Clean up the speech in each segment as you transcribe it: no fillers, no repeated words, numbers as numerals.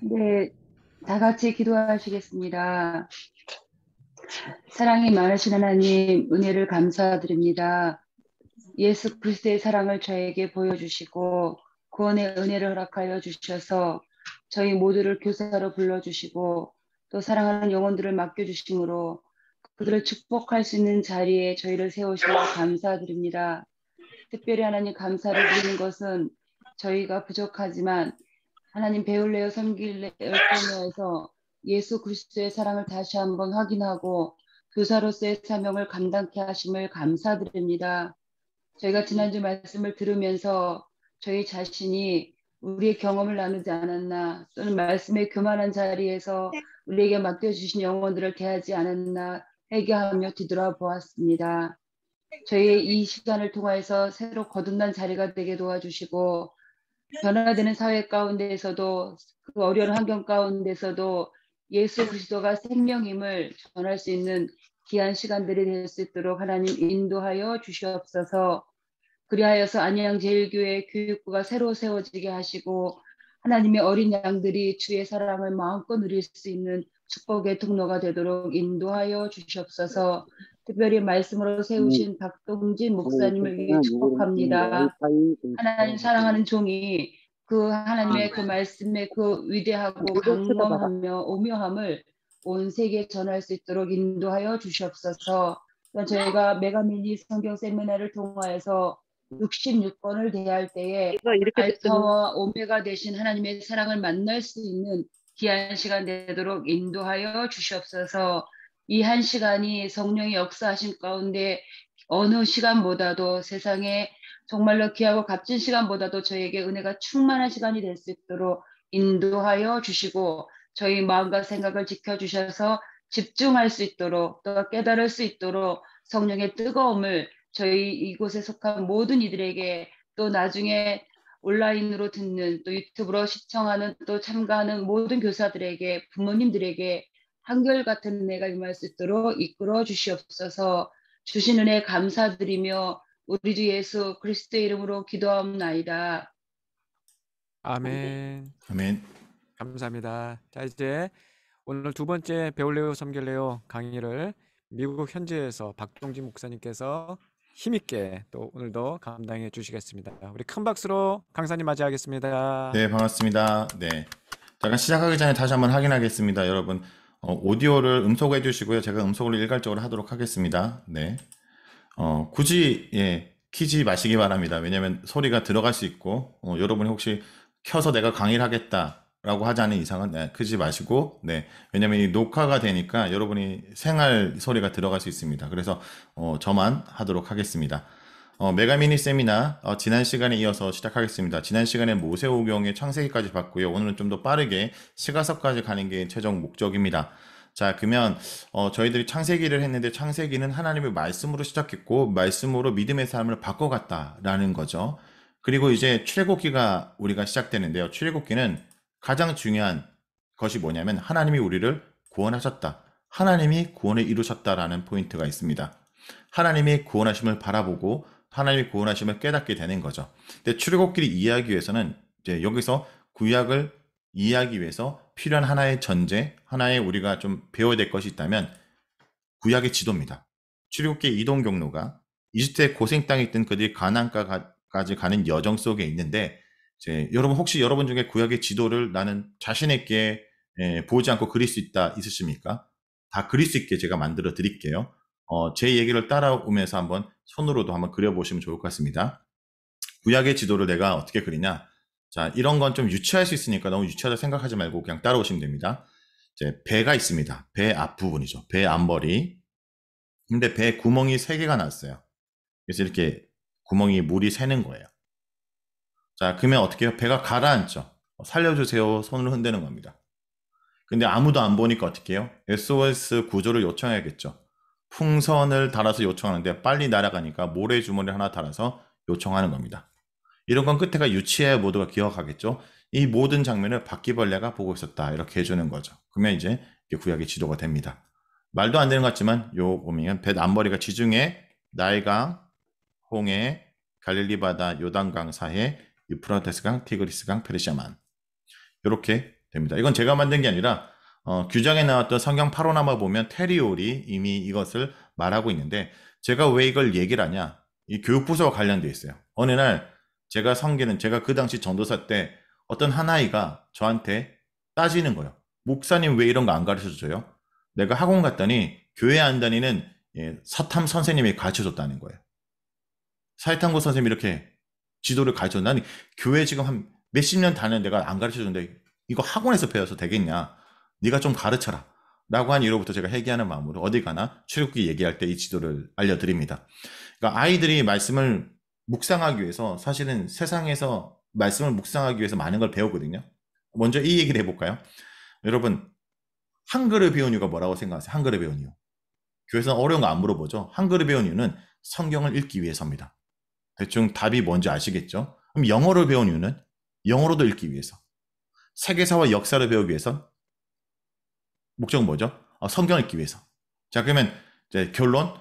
네, 다 같이 기도하시겠습니다. 사랑이 많으신 하나님, 은혜를 감사드립니다. 예수 그리스도의 사랑을 저에게 보여주시고 구원의 은혜를 허락하여 주셔서 저희 모두를 교사로 불러주시고 또 사랑하는 영혼들을 맡겨주심으로 그들을 축복할 수 있는 자리에 저희를 세우시며 감사드립니다. 특별히 하나님 감사를 드리는 것은 저희가 부족하지만 하나님 배울래요 섬길래요를 통해서 예수 그리스도의 사랑을 다시 한번 확인하고 교사로서의 사명을 감당케 하심을 감사드립니다. 저희가 지난주 말씀을 들으면서 저희 자신이 우리의 경험을 나누지 않았나 또는 말씀의 교만한 자리에서 우리에게 맡겨주신 영혼들을 대하지 않았나 회개하며 뒤돌아보았습니다. 저희의 이 시간을 통하여서 새로 거듭난 자리가 되게 도와주시고 변화되는 사회 가운데에서도 그 어려운 환경 가운데서도 예수 그리스도가 생명임을 전할 수 있는 귀한 시간들이 될 수 있도록 하나님 인도하여 주시옵소서. 그리하여서 안양제일교회 교육부가 새로 세워지게 하시고 하나님의 어린 양들이 주의 사랑을 마음껏 누릴 수 있는 축복의 통로가 되도록 인도하여 주시옵소서. 특별히 말씀으로 세우신 박동진 목사님을 위해 축복합니다. 하나님 사랑하는 종이 그 하나님의 그 말씀의 그 위대하고 강건하며 오묘함을 온 세계에 전할 수 있도록 인도하여 주시옵소서. 저희가 메가미니 성경 세미나를 통하여서 66번을 대할 때에 이거 이렇게 됐으면 알파와 오메가 되신 하나님의 사랑을 만날 수 있는 귀한 시간 되도록 인도하여 주시옵소서. 이 한 시간이 성령의 역사하신 가운데 어느 시간보다도 세상에 정말로 귀하고 값진 시간보다도 저에게 은혜가 충만한 시간이 될 수 있도록 인도하여 주시고 저희 마음과 생각을 지켜주셔서 집중할 수 있도록 또 깨달을 수 있도록 성령의 뜨거움을 저희 이곳에 속한 모든 이들에게 또 나중에 온라인으로 듣는 또 유튜브로 시청하는 또 참가하는 모든 교사들에게 부모님들에게 한결같은 은혜가 임할 수 있도록 이끌어 주시옵소서. 주신 은혜 감사드리며 우리 주 예수 그리스도의 이름으로 기도하옵나이다. 아멘. 아멘. 감사합니다. 자, 이제 오늘 두 번째 배울래요 섬길래요 강의를 미국 현지에서 박동진 목사님께서 힘있게 또 오늘도 감당해 주시겠습니다. 우리 큰 박수로 강사님 맞이하겠습니다. 네, 반갑습니다. 네. 잠깐 시작하기 전에 다시 한번 확인하겠습니다. 여러분, 오디오를 음소거 해주시고요. 제가 음소거를 일괄적으로 하도록 하겠습니다. 네. 굳이, 키지 마시기 바랍니다. 왜냐면 소리가 들어갈 수 있고, 여러분이 혹시 켜서 내가 강의를 하겠다라고 하지 않은 이상은, 크지 마시고, 네. 왜냐면 이 녹화가 되니까 여러분이 생활 소리가 들어갈 수 있습니다. 그래서, 저만 하도록 하겠습니다. 메가미니 세미나, 지난 시간에 이어서 시작하겠습니다. 지난 시간에 모세오경의 창세기까지 봤고요. 오늘은 좀 더 빠르게 시가서까지 가는 게 최종 목적입니다. 자, 그러면 저희들이 창세기를 했는데 창세기는 하나님의 말씀으로 시작했고 말씀으로 믿음의 삶을 바꿔갔다라는 거죠. 그리고 이제 출애굽기가 우리가 시작되는데요. 출애굽기는 가장 중요한 것이 뭐냐면 하나님이 우리를 구원하셨다. 하나님이 구원을 이루셨다라는 포인트가 있습니다. 하나님이 구원하심을 바라보고 하나님의 구원하심을 깨닫게 되는 거죠. 근데 출애굽기를 이해하기 위해서는 이제 여기서 구약을 이해하기 위해서 필요한 하나의 전제, 하나의 우리가 좀 배워야 될 것이 있다면 구약의 지도입니다. 출애굽기의 이동 경로가 이집트의 고생 땅에 있던 그들이 가나안까지 가는 여정 속에 있는데 이제 여러분 혹시 여러분 중에 구약의 지도를 나는 자신 있게 보지 않고 그릴 수 있다 있으십니까? 다 그릴 수 있게 제가 만들어 드릴게요. 제 얘기를 따라오면서 한번 손으로도 한번 그려보시면 좋을 것 같습니다. 구약의 지도를 내가 어떻게 그리냐? 자, 이런 건 좀 유치할 수 있으니까 너무 유치하다 생각하지 말고 그냥 따라오시면 됩니다. 이제 배가 있습니다. 배 앞부분이죠. 배 앞머리. 근데 배 구멍이 3개가 났어요. 그래서 이렇게 구멍이 물이 새는 거예요. 자, 그러면 어떻게 해요? 배가 가라앉죠. 살려주세요. 손을 흔드는 겁니다. 근데 아무도 안 보니까 어떻게 해요? SOS 구조를 요청해야겠죠. 풍선을 달아서 요청하는데 빨리 날아가니까 모래주머니 하나 달아서 요청하는 겁니다. 이런 건 끝에가 유치해야 모두가 기억하겠죠. 이 모든 장면을 바퀴벌레가 보고 있었다. 이렇게 해주는 거죠. 그러면 이제 구약의 지도가 됩니다. 말도 안 되는 것 같지만 요 보면 뱃 앞머리가 지중해, 나일강, 홍해, 갈릴리 바다, 요단강 사해, 유프라테스강, 티그리스강, 페르시아만. 이렇게 됩니다. 이건 제가 만든 게 아니라 규정에 나왔던 성경 8호나마 보면 테리올이 이미 이것을 말하고 있는데 제가 왜 이걸 얘기를 하냐? 이 교육부서와 관련돼 있어요. 어느 날 제가 그 당시 전도사 때 어떤 한 아이가 저한테 따지는 거예요. 목사님 왜 이런 거 안 가르쳐 줘요? 내가 학원 갔더니 교회 안 다니는 사탐 선생님이 가르쳐 줬다는 거예요. 사회탐구 선생님이 이렇게 지도를 가르쳐 줬 나는 교회 지금 한 몇십 년 다니는 데가 안 가르쳐 주는데 이거 학원에서 배워서 되겠냐? 네가 좀 가르쳐라. 라고 한 이후로부터 제가 회개하는 마음으로 어디 가나 출애굽기 얘기할 때 이 지도를 알려드립니다. 그러니까 아이들이 말씀을 묵상하기 위해서 사실은 세상에서 말씀을 묵상하기 위해서 많은 걸 배우거든요. 먼저 이 얘기를 해볼까요? 여러분, 한글을 배운 이유가 뭐라고 생각하세요? 한글을 배운 이유. 교회에서는 어려운 거 안 물어보죠. 한글을 배운 이유는 성경을 읽기 위해서입니다. 대충 답이 뭔지 아시겠죠? 그럼 영어를 배운 이유는 영어로도 읽기 위해서. 세계사와 역사를 배우기 위해선 목적은 뭐죠? 성경을 읽기 위해서. 자, 그러면 이제 결론.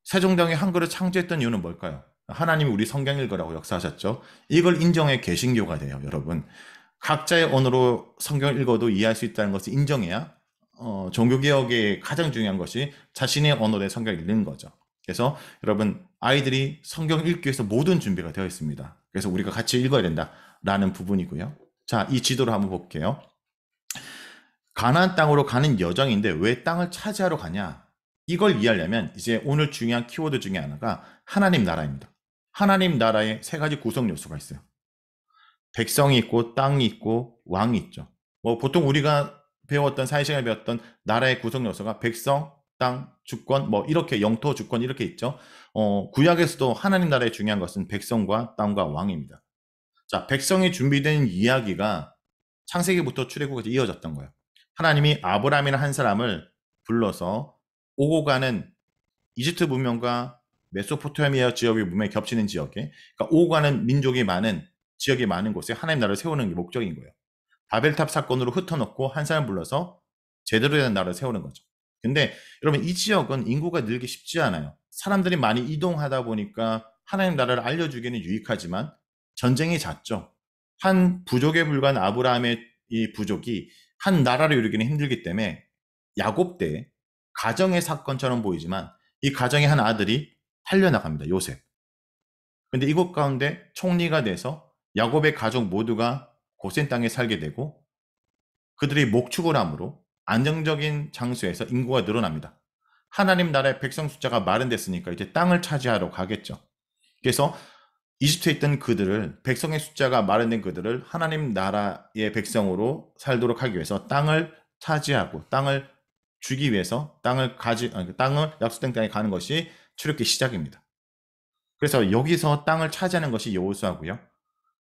세종대왕이 한글을 창제했던 이유는 뭘까요? 하나님이 우리 성경 읽으라고 역사하셨죠. 이걸 인정해 개신교가 돼요, 여러분. 각자의 언어로 성경을 읽어도 이해할 수 있다는 것을 인정해야 종교개혁의 가장 중요한 것이 자신의 언어로 성경을 읽는 거죠. 그래서 여러분, 아이들이 성경을 읽기 위해서 모든 준비가 되어 있습니다. 그래서 우리가 같이 읽어야 된다라는 부분이고요. 자, 이 지도를 한번 볼게요. 가나안 땅으로 가는 여정인데 왜 땅을 차지하러 가냐? 이걸 이해하려면 이제 오늘 중요한 키워드 중에 하나가 하나님 나라입니다. 하나님 나라에 세 가지 구성 요소가 있어요. 백성이 있고 땅이 있고 왕이 있죠. 보통 우리가 배웠던 사회시간에 배웠던 나라의 구성 요소가 백성, 땅, 주권, 이렇게 영토, 주권 이렇게 있죠. 구약에서도 하나님 나라의 중요한 것은 백성과 땅과 왕입니다. 자, 백성이 준비된 이야기가 창세기부터 출애굽까지 이어졌던 거예요. 하나님이 아브라함이라는 한 사람을 불러서 오고 가는 이집트 문명과 메소포타미아 지역의 문명이 겹치는 지역에, 그러니까 오고 가는 민족이 많은 지역이 많은 곳에 하나님 나라를 세우는 게 목적인 거예요. 바벨탑 사건으로 흩어놓고 한 사람 불러서 제대로 된 나라를 세우는 거죠. 근데 여러분, 이 지역은 인구가 늘기 쉽지 않아요. 사람들이 많이 이동하다 보니까 하나님 나라를 알려주기는 유익하지만 전쟁이 잦죠. 한 부족에 불과한 아브라함의 이 부족이 한 나라를 이루기는 힘들기 때문에 야곱 때 가정의 사건처럼 보이지만 이 가정의 한 아들이 팔려나갑니다. 요셉. 근데 이곳 가운데 총리가 돼서 야곱의 가족 모두가 고센 땅에 살게 되고 그들이 목축을 함으로 안정적인 장소에서 인구가 늘어납니다. 하나님 나라의 백성 숫자가 마련됐으니까 이제 땅을 차지하러 가겠죠. 그래서 이집트에 있던 그들을, 백성의 숫자가 마련된 그들을 하나님 나라의 백성으로 살도록 하기 위해서 땅을 차지하고 땅을 주기 위해서 땅을 약속된 땅에 가는 것이 출애굽기 시작입니다. 그래서 여기서 땅을 차지하는 것이 여호수아고요.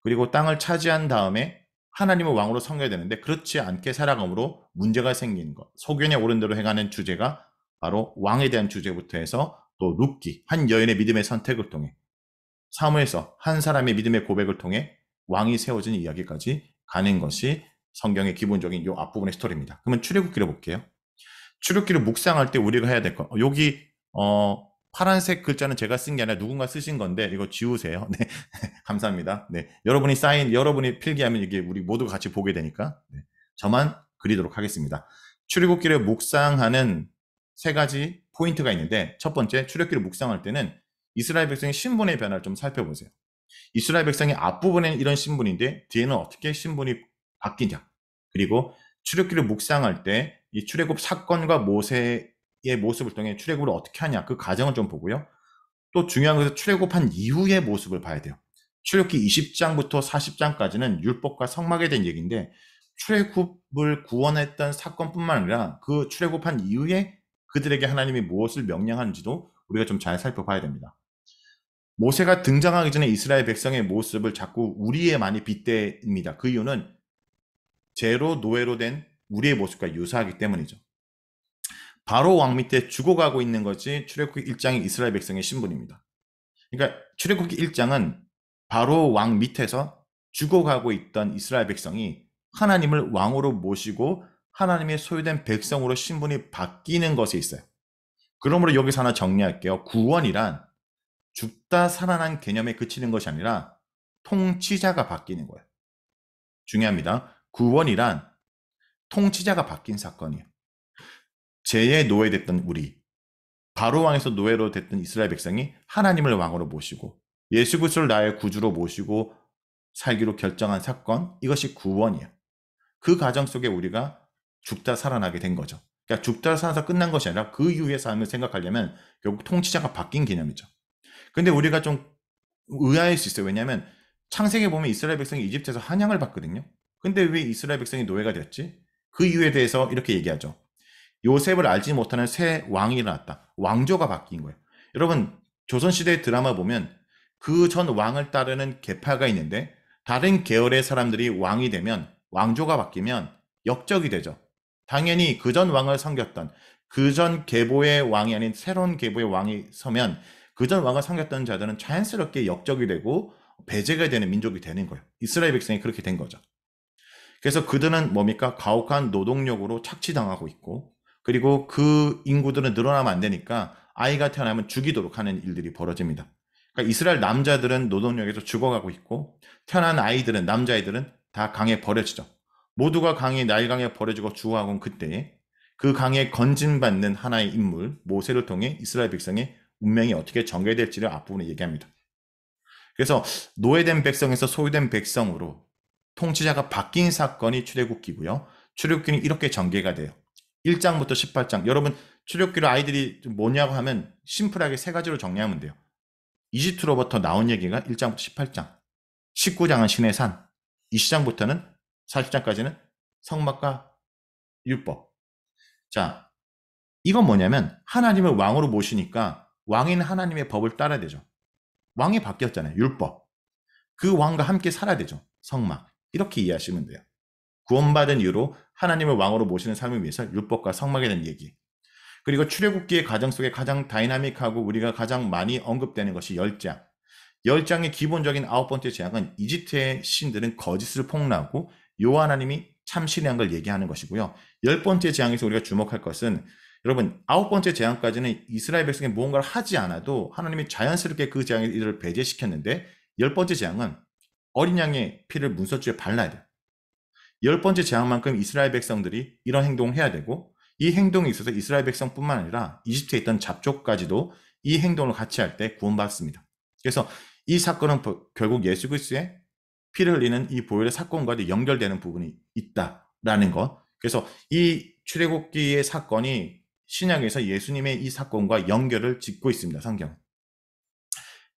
그리고 땅을 차지한 다음에 하나님을 왕으로 섬겨야 되는데 그렇지 않게 살아감으로 문제가 생기는 것. 소견에 오른 대로 행하는 주제가 바로 왕에 대한 주제부터 해서 또 룻기, 한 여인의 믿음의 선택을 통해 사무엘서 한 사람의 믿음의 고백을 통해 왕이 세워진 이야기까지 가는 것이 성경의 기본적인 이 앞부분의 스토리입니다. 그러면 출애굽기를 볼게요. 출애굽기를 묵상할 때 우리가 해야 될 거. 여기 파란색 글자는 제가 쓴 게 아니라 누군가 쓰신 건데 이거 지우세요. 네. 감사합니다. 네. 여러분이 필기하면 이게 우리 모두 같이 보게 되니까 네. 저만 그리도록 하겠습니다. 출애굽기를 묵상하는 세 가지 포인트가 있는데 첫 번째, 출애굽기를 묵상할 때는 이스라엘 백성의 신분의 변화를 좀 살펴보세요. 이스라엘 백성의 앞부분에는 이런 신분인데 뒤에는 어떻게 신분이 바뀌냐. 그리고 출애굽기를 묵상할 때 이 출애굽 사건과 모세의 모습을 통해 출애굽을 어떻게 하냐, 그 과정을 좀 보고요. 또 중요한 것은 출애굽한 이후의 모습을 봐야 돼요. 출애굽기 20장부터 40장까지는 율법과 성막에 대한 얘기인데 출애굽을 구원했던 사건뿐만 아니라 그 출애굽한 이후에 그들에게 하나님이 무엇을 명령하는지도 우리가 좀 잘 살펴봐야 됩니다. 모세가 등장하기 전에 이스라엘 백성의 모습을 자꾸 우리에 많이 빗댑니다. 그 이유는 죄로 노예로 된 우리의 모습과 유사하기 때문이죠. 바로 왕 밑에 죽어가고 있는 것이 출애굽기 1장의 이스라엘 백성의 신분입니다. 그러니까 출애굽기 1장은 바로 왕 밑에서 죽어가고 있던 이스라엘 백성이 하나님을 왕으로 모시고 하나님의 소유된 백성으로 신분이 바뀌는 것에 있어요. 그러므로 여기서 하나 정리할게요. 구원이란 죽다 살아난 개념에 그치는 것이 아니라 통치자가 바뀌는 거예요. 중요합니다. 구원이란 통치자가 바뀐 사건이에요. 죄에 노예됐던 우리, 바로 왕에서 노예로 됐던 이스라엘 백성이 하나님을 왕으로 모시고 예수 그리스도를 나의 구주로 모시고 살기로 결정한 사건, 이것이 구원이에요. 그 과정 속에 우리가 죽다 살아나게 된 거죠. 그러니까 죽다 살아서 끝난 것이 아니라 그 이후의 삶을 생각하려면 결국 통치자가 바뀐 개념이죠. 근데 우리가 좀 의아할 수 있어요. 왜냐하면 창세기에 보면 이스라엘 백성이 이집트에서 한양을 받거든요. 근데 왜 이스라엘 백성이 노예가 되었지? 그 이유에 대해서 이렇게 얘기하죠. 요셉을 알지 못하는 새 왕이 일어났다. 왕조가 바뀐 거예요. 여러분, 조선시대 드라마 보면 그 전 왕을 따르는 계파가 있는데 다른 계열의 사람들이 왕이 되면, 왕조가 바뀌면 역적이 되죠. 당연히 그 전 왕을 섬겼던, 그 전 계보의 왕이 아닌 새로운 계보의 왕이 서면 그 전 왕을 섬겼던 자들은 자연스럽게 역적이 되고 배제가 되는 민족이 되는 거예요. 이스라엘 백성이 그렇게 된 거죠. 그래서 그들은 뭡니까? 가혹한 노동력으로 착취당하고 있고, 그리고 그 인구들은 늘어나면 안 되니까 아이가 태어나면 죽이도록 하는 일들이 벌어집니다. 그러니까 이스라엘 남자들은 노동력에서 죽어가고 있고, 태어난 아이들은, 남자아이들은 다 강에 버려지죠. 모두가 나일강에 버려지고 죽어가고, 그때 그 강에 건진받는 하나의 인물 모세를 통해 이스라엘 백성의 운명이 어떻게 전개될지를 앞부분에 얘기합니다. 그래서 노예된 백성에서 소유된 백성으로 통치자가 바뀐 사건이 출애굽기고요. 출애굽기는 이렇게 전개가 돼요. 1장부터 18장. 여러분, 출애굽기를 아이들이 뭐냐고 하면 심플하게 세 가지로 정리하면 돼요. 이집트로부터 나온 얘기가 1장부터 18장. 19장은 신의 산. 20장부터는 40장까지는 성막과 율법. 자, 이건 뭐냐면 하나님을 왕으로 모시니까 왕인 하나님의 법을 따라야 되죠. 왕이 바뀌었잖아요. 율법. 그 왕과 함께 살아야 되죠. 성막. 이렇게 이해하시면 돼요. 구원받은 이유로 하나님을 왕으로 모시는 삶을 위해서 율법과 성막에 대한 얘기. 그리고 출애굽기의 과정 속에 가장 다이나믹하고 우리가 가장 많이 언급되는 것이 10장. 10장의 기본적인 9번째 재앙은 이집트의 신들은 거짓을 폭로하고 여호와 하나님이 참신한 걸 얘기하는 것이고요. 10번째 재앙에서 우리가 주목할 것은, 여러분, 9번째 재앙까지는 이스라엘 백성이 무언가를 하지 않아도 하나님이 자연스럽게 그 재앙의 일을 배제시켰는데, 10번째 재앙은 어린 양의 피를 문서주에 발라야 돼요. 10번째 재앙만큼 이스라엘 백성들이 이런 행동을 해야 되고, 이 행동에 있어서 이스라엘 백성뿐만 아니라 이집트에 있던 잡족까지도 이 행동을 같이 할 때 구원받습니다. 그래서 이 사건은 결국 예수 그리스도의 피를 흘리는 이 보혈의 사건과도 연결되는 부분이 있다라는 것. 그래서 이 출애굽기의 사건이 신약에서 예수님의 이 사건과 연결을 짓고 있습니다. 성경.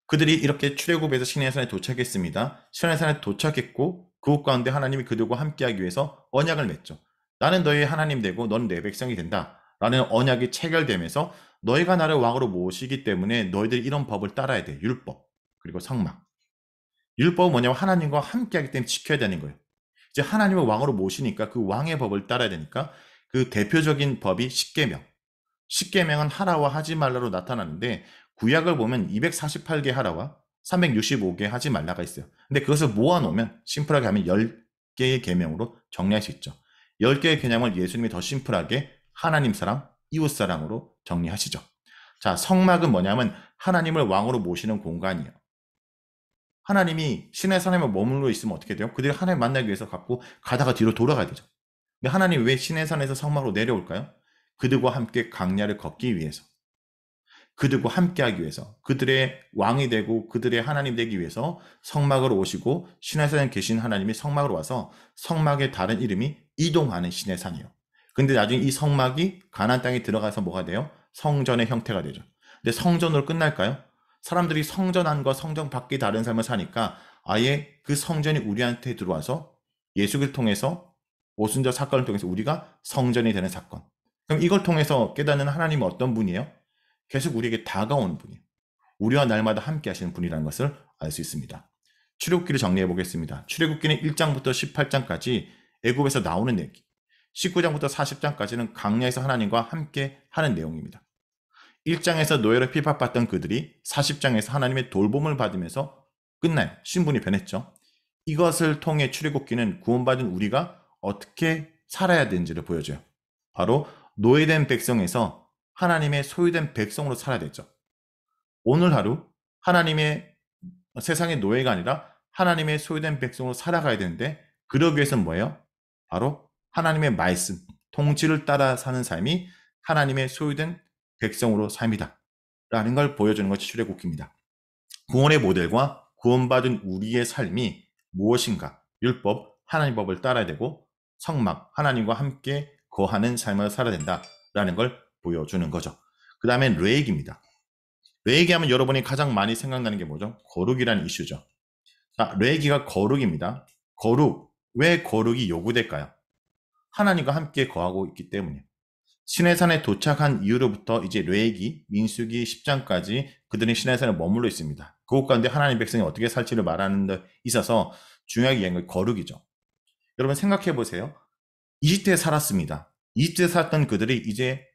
그들이 이렇게 출애굽에서 시내의 산에 도착했습니다. 시내의 산에 도착했고 그곳 가운데 하나님이 그들과 함께하기 위해서 언약을 맺죠. 나는 너희의 하나님 되고 넌 내 백성이 된다 라는 언약이 체결되면서 너희가 나를 왕으로 모시기 때문에 너희들이 이런 법을 따라야 돼. 율법 그리고 성막. 율법은 뭐냐면 하나님과 함께하기 때문에 지켜야 되는 거예요. 이제 하나님을 왕으로 모시니까 그 왕의 법을 따라야 되니까 그 대표적인 법이 십계명. 십계명은 하라와 하지 말라로 나타나는데, 구약을 보면 248개 하라와 365개 하지 말라가 있어요. 근데 그것을 모아놓으면 심플하게 하면 10개의 계명으로 정리할 수 있죠. 10개의 개념을 예수님이 더 심플하게 하나님 사랑, 이웃 사랑으로 정리하시죠. 자, 성막은 뭐냐면 하나님을 왕으로 모시는 공간이에요. 하나님이 신의 산에 머물러 있으면 어떻게 돼요? 그들이 하나님 만나기 위해서 갖고 가다가 뒤로 돌아가야 되죠. 근데 하나님 왜 신의 산에서 성막으로 내려올까요? 그들과 함께 강야를 걷기 위해서, 그들과 함께하기 위해서, 그들의 왕이 되고 그들의 하나님 되기 위해서 성막으로 오시고, 신의 산에 계신 하나님이 성막으로 와서 성막의 다른 이름이 이동하는 신의 산이에요. 근데 나중에 이 성막이 가나안 땅에 들어가서 뭐가 돼요? 성전의 형태가 되죠. 근데 성전으로 끝날까요? 사람들이 성전 안과 성전 밖이 다른 삶을 사니까 아예 그 성전이 우리한테 들어와서 예수를 통해서, 오순절 사건을 통해서 우리가 성전이 되는 사건. 그럼 이걸 통해서 깨닫는 하나님은 어떤 분이에요? 계속 우리에게 다가오는 분이에요. 우리와 날마다 함께 하시는 분이라는 것을 알 수 있습니다. 출애굽기를 정리해 보겠습니다. 출애굽기는 1장부터 18장까지 애굽에서 나오는 얘기, 19장부터 40장까지는 광야에서 하나님과 함께 하는 내용입니다. 1장에서 노예로 핍박받던 그들이 40장에서 하나님의 돌봄을 받으면서 끝나요. 신분이 변했죠. 이것을 통해 출애굽기는 구원받은 우리가 어떻게 살아야 되는지를 보여줘요. 바로 노예된 백성에서 하나님의 소유된 백성으로 살아야 되죠. 오늘 하루 하나님의 세상의 노예가 아니라 하나님의 소유된 백성으로 살아가야 되는데, 그러기 위해서는 뭐예요? 바로 하나님의 말씀, 통치를 따라 사는 삶이 하나님의 소유된 백성으로 삶이다 라는 걸 보여주는 것이 출애굽기입니다. 구원의 모델과 구원받은 우리의 삶이 무엇인가? 율법, 하나님 법을 따라야 되고 성막, 하나님과 함께 거하는 삶을 살아야 된다라는 걸 보여주는 거죠. 그 다음에 레위기입니다. 레위기 하면 여러분이 가장 많이 생각나는 게 뭐죠? 거룩이라는 이슈죠. 자, 레위기가 거룩입니다. 거룩, 왜 거룩이 요구될까요? 하나님과 함께 거하고 있기 때문이에요. 시내산에 도착한 이후로부터 이제 레위기, 민수기 10장까지 그들이 시내산에 머물러 있습니다. 그곳 가운데 하나님 백성이 어떻게 살지를 말하는 데 있어서 중요하게 얘기한 건 거룩이죠. 여러분 생각해 보세요. 이집트에 살았습니다. 이집트에 살았던 그들이 이제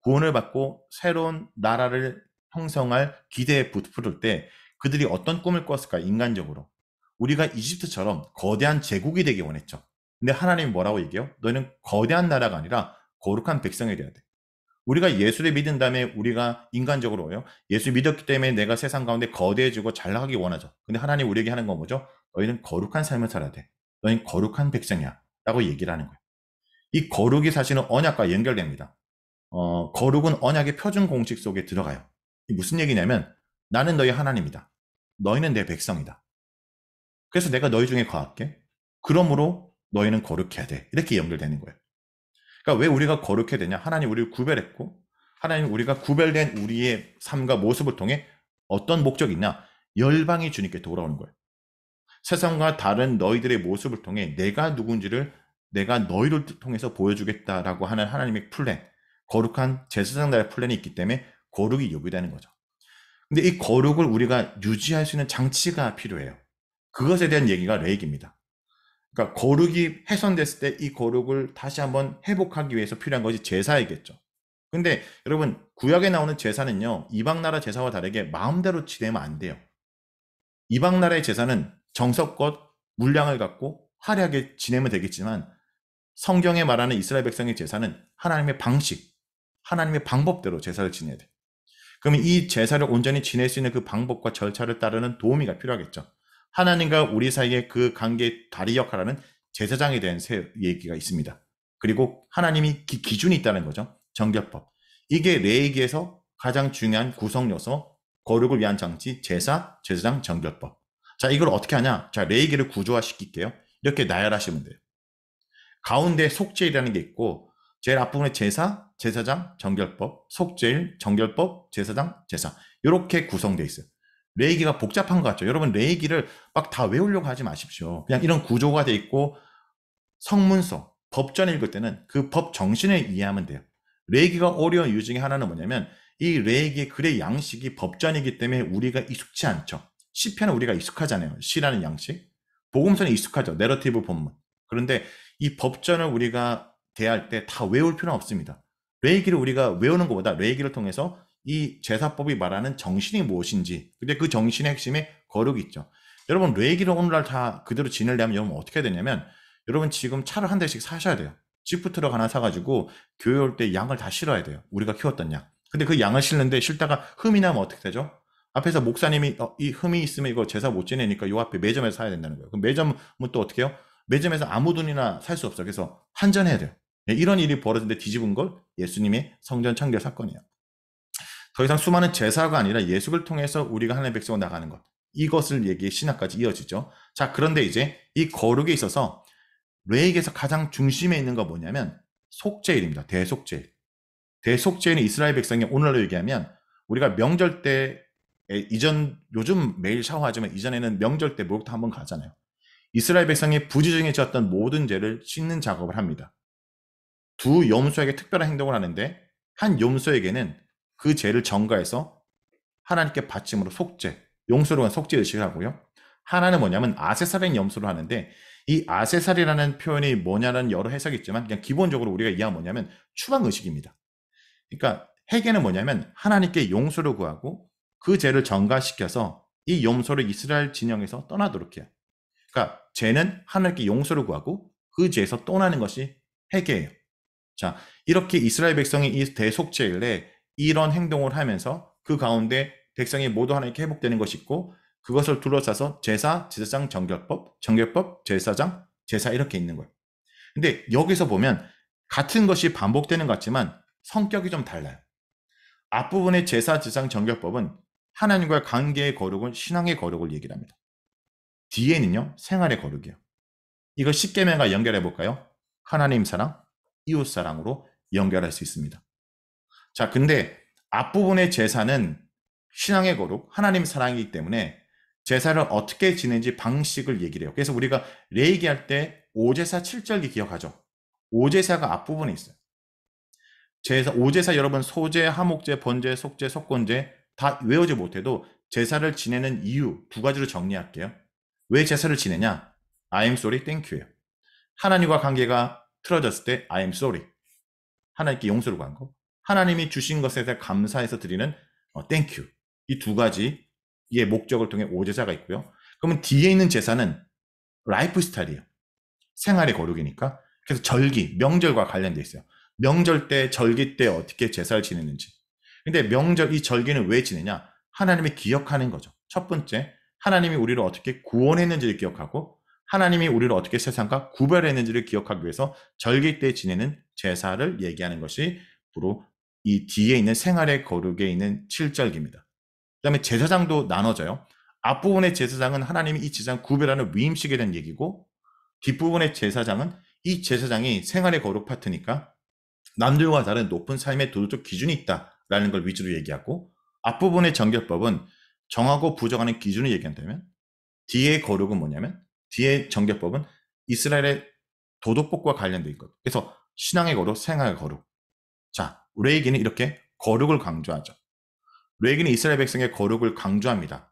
구원을 받고 새로운 나라를 형성할 기대에 부풀을 때 그들이 어떤 꿈을 꿨을까? 인간적으로 우리가 이집트처럼 거대한 제국이 되기 원했죠. 근데 하나님이 뭐라고 얘기해요? 너희는 거대한 나라가 아니라 거룩한 백성이 되어야 돼. 우리가 예수를 믿은 다음에 우리가 인간적으로요. 예수 믿었기 때문에 내가 세상 가운데 거대해지고 잘 나가기 원하죠. 근데 하나님 우리에게 하는 건 뭐죠? 너희는 거룩한 삶을 살아야 돼. 너희는 거룩한 백성이야. 라고 얘기를 하는 거예요. 이 거룩이 사실은 언약과 연결됩니다. 거룩은 언약의 표준 공식 속에 들어가요. 무슨 얘기냐면 나는 너희 하나님이다. 너희는 내 백성이다. 그래서 내가 너희 중에 거할게. 그러므로 너희는 거룩해야 돼. 이렇게 연결되는 거예요. 그러니까 왜 우리가 거룩해야 되냐? 하나님 우리를 구별했고 하나님 우리가 구별된 우리의 삶과 모습을 통해 어떤 목적이 있냐? 열방이 주님께 돌아오는 거예요. 세상과 다른 너희들의 모습을 통해 내가 누군지를 내가 너희를 통해서 보여주겠다라고 하는 하나님의 플랜, 거룩한 제사장 나라의 플랜이 있기 때문에 거룩이 요구되는 거죠. 근데 이 거룩을 우리가 유지할 수 있는 장치가 필요해요. 그것에 대한 얘기가 레위기입니다. 그러니까 거룩이 훼손됐을 때 이 거룩을 다시 한번 회복하기 위해서 필요한 것이 제사이겠죠. 근데 여러분 구약에 나오는 제사는요. 이방 나라 제사와 다르게 마음대로 지내면 안 돼요. 이방 나라의 제사는 정성껏 물량을 갖고 화려하게 지내면 되겠지만 성경에 말하는 이스라엘 백성의 제사는 하나님의 방식, 하나님의 방법대로 제사를 지내야 돼요. 그러면 이 제사를 온전히 지낼 수 있는 그 방법과 절차를 따르는 도우미가 필요하겠죠. 하나님과 우리 사이의 그 관계의 다리 역할하는 제사장에 대한 얘기가 있습니다. 그리고 하나님이 기준이 있다는 거죠. 정결법. 이게 레위기에서 가장 중요한 구성 요소, 거룩을 위한 장치, 제사, 제사장, 정결법. 자, 이걸 어떻게 하냐? 자, 레위기를 구조화시킬게요. 이렇게 나열하시면 돼요. 가운데 속죄일이라는 게 있고 제일 앞부분에 제사, 제사장, 정결법, 속죄일, 정결법, 제사장, 제사 이렇게 구성되어 있어요. 레위기가 복잡한 것 같죠? 여러분 레위기를 막 다 외우려고 하지 마십시오. 그냥 이런 구조가 되어 있고 성문서, 법전 읽을 때는 그 법 정신을 이해하면 돼요. 레위기가 어려운 이유 중에 하나는 뭐냐면 이 레위기의 글의 양식이 법전이기 때문에 우리가 익숙치 않죠. 시편은 우리가 익숙하잖아요. 시라는 양식. 복음서는 익숙하죠. 내러티브 본문. 그런데 이 법전을 우리가 대할 때 다 외울 필요는 없습니다. 레위기를 우리가 외우는 것보다 레위기를 통해서 이 제사법이 말하는 정신이 무엇인지, 근데 그 정신의 핵심에 거룩이 있죠. 여러분 레위기를 오늘날 다 그대로 지내려면 여러분 어떻게 해야 되냐면 여러분 지금 차를 한 대씩 사셔야 돼요. 지프 트럭 하나 사가지고 교회 올 때 양을 다 실어야 돼요. 우리가 키웠던 양. 근데 그 양을 실는데 실다가 흠이 나면 어떻게 되죠? 앞에서 목사님이 이 흠이 있으면 이거 제사 못 지내니까 요 앞에 매점에서 사야 된다는 거예요. 그럼 매점은 또 어떻게 해요? 매점에서 아무 돈이나 살 수 없어요. 그래서 환전해야 돼요. 이런 일이 벌어졌는데 뒤집은 걸 예수님의 성전 창결 사건이에요. 더 이상 수많은 제사가 아니라 예수를 통해서 우리가 하나님의 백성으로 나가는 것. 이것을 얘기해 신학까지 이어지죠. 자, 그런데 이제 이 거룩에 있어서 레위기에서 가장 중심에 있는 거 뭐냐면 속죄일입니다. 대속죄일. 대속죄일은 이스라엘 백성이 오늘날로 얘기하면 우리가 명절 때 요즘 매일 샤워하지만 이전에는 명절 때 목욕탕 한번 가잖아요. 이스라엘 백성이 부지중에 지었던 모든 죄를 씻는 작업을 합니다. 두 염소에게 특별한 행동을 하는데 한 염소에게는 그 죄를 전가해서 하나님께 바침으로 속죄, 용서로 한 속죄 의식을 하고요. 하나는 뭐냐면 아세살인 염소를 하는데 이 아세살이라는 표현이 뭐냐는 여러 해석이 있지만 그냥 기본적으로 우리가 이해하면 뭐냐면 추방 의식입니다. 그러니까 회개는 뭐냐면 하나님께 용서를 구하고 그 죄를 전가시켜서 이 염소를 이스라엘 진영에서 떠나도록 해요. 그러니까 죄는 하나님께 용서를 구하고 그 죄에서 떠나는 것이 회개예요. 자, 이렇게 이스라엘 백성이 이 대속죄일에 이런 행동을 하면서 그 가운데 백성이 모두 하나님께 회복되는 것이 있고 그것을 둘러싸서 제사, 제사장, 정결법, 정결법, 제사장, 제사 이렇게 있는 거예요. 근데 여기서 보면 같은 것이 반복되는 것 같지만 성격이 좀 달라요. 앞부분의 제사 지상 정결법은 하나님과의 관계의 거룩은 신앙의 거룩을 얘기를 합니다. 뒤에는요, 생활의 거룩이에요. 이거 십계명과 연결해 볼까요? 하나님 사랑, 이웃 사랑으로 연결할 수 있습니다. 자, 근데 앞부분의 제사는 신앙의 거룩, 하나님 사랑이기 때문에 제사를 어떻게 지내는지 방식을 얘기를 해요. 그래서 우리가 레위기 할 때 오제사 7절기 기억하죠? 오제사가 앞부분에 있어요. 오제사 여러분 소제, 하목제, 번제, 속제, 속건제 다 외우지 못해도 제사를 지내는 이유 두 가지로 정리할게요. 왜 제사를 지내냐? I am sorry, thank you예요. 하나님과 관계가 틀어졌을 때 I am sorry. 하나님께 용서를 구한 거. 하나님이 주신 것에 대해 감사해서 드리는 thank you. 이 두 가지의 목적을 통해 오제사가 있고요. 그러면 뒤에 있는 제사는 라이프 스타일이에요. 생활의 거룩이니까. 그래서 절기, 명절과 관련돼 있어요. 명절 때, 절기 때 어떻게 제사를 지내는지. 근데 명절, 이 절기는 왜 지내냐? 하나님이 기억하는 거죠. 첫 번째, 하나님이 우리를 어떻게 구원했는지를 기억하고 하나님이 우리를 어떻게 세상과 구별했는지를 기억하기 위해서 절기 때 지내는 제사를 얘기하는 것이 바로 이 뒤에 있는 생활의 거룩에 있는 7절기입니다. 그 다음에 제사장도 나눠져요. 앞부분의 제사장은 하나님이 이 제사장 구별하는 위임식에 대한 얘기고 뒷부분의 제사장은 이 제사장이 생활의 거룩 파트니까 남들과 다른 높은 삶의 도덕적 기준이 있다라는 걸 위주로 얘기하고 앞부분의 정결법은 정하고 부정하는 기준을 얘기한다면 뒤의 거룩은 뭐냐면 뒤의 정결법은 이스라엘의 도덕법과 관련되어 있거든요. 그래서 신앙의 거룩, 생활의 거룩. 자, 레위기는 이렇게 거룩을 강조하죠. 레위기는 이스라엘 백성의 거룩을 강조합니다.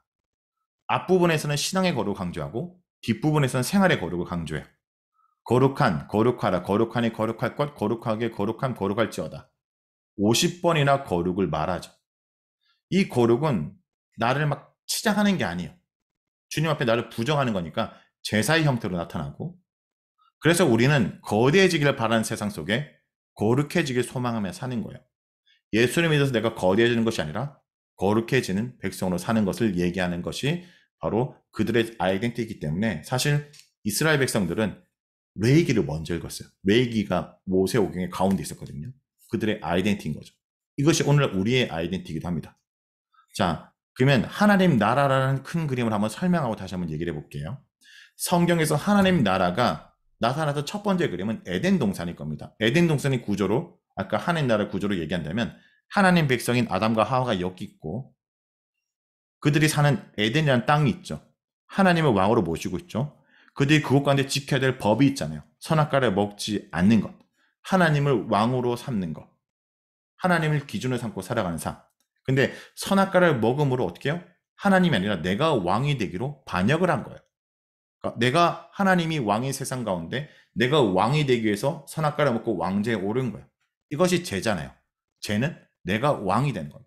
앞부분에서는 신앙의 거룩을 강조하고 뒷부분에서는 생활의 거룩을 강조해요. 거룩한, 거룩하라, 거룩하니 거룩할 것, 거룩하게, 거룩함, 거룩할지어다. 50번이나 거룩을 말하죠. 이 거룩은 나를 막 치장하는 게 아니에요. 주님 앞에 나를 부정하는 거니까 제사의 형태로 나타나고 그래서 우리는 거대해지기를 바라는 세상 속에 거룩해지길 소망하며 사는 거예요. 예수를 믿어서 내가 거대해지는 것이 아니라 거룩해지는 백성으로 사는 것을 얘기하는 것이 바로 그들의 아이덴티티이기 때문에 사실 이스라엘 백성들은 레위기를 먼저 읽었어요. 레위기가 모세오경의 가운데 있었거든요. 그들의 아이덴티티인 거죠. 이것이 오늘 우리의 아이덴티티이기도 합니다. 자, 그러면 하나님 나라라는 큰 그림을 한번 설명하고 다시 한번 얘기를 해볼게요. 성경에서 하나님 나라가 나타났던 첫 번째 그림은 에덴 동산일 겁니다. 에덴 동산의 구조로 아까 하나님 나라 구조로 얘기한다면 하나님 백성인 아담과 하와가 여기 있고 그들이 사는 에덴이라는 땅이 있죠. 하나님을 왕으로 모시고 있죠. 그들이 그곳 가운데 지켜야 될 법이 있잖아요. 선악과를 먹지 않는 것, 하나님을 왕으로 삼는 것, 하나님을 기준으로 삼고 살아가는 삶. 근데 선악과를 먹음으로 어떻게 해요? 하나님이 아니라 내가 왕이 되기로 반역을 한 거예요. 그러니까 내가 하나님이 왕인 세상 가운데 내가 왕이 되기 위해서 선악과를 먹고 왕제에 오른 거예요. 이것이 죄잖아요. 죄는 내가 왕이 되는 거예요.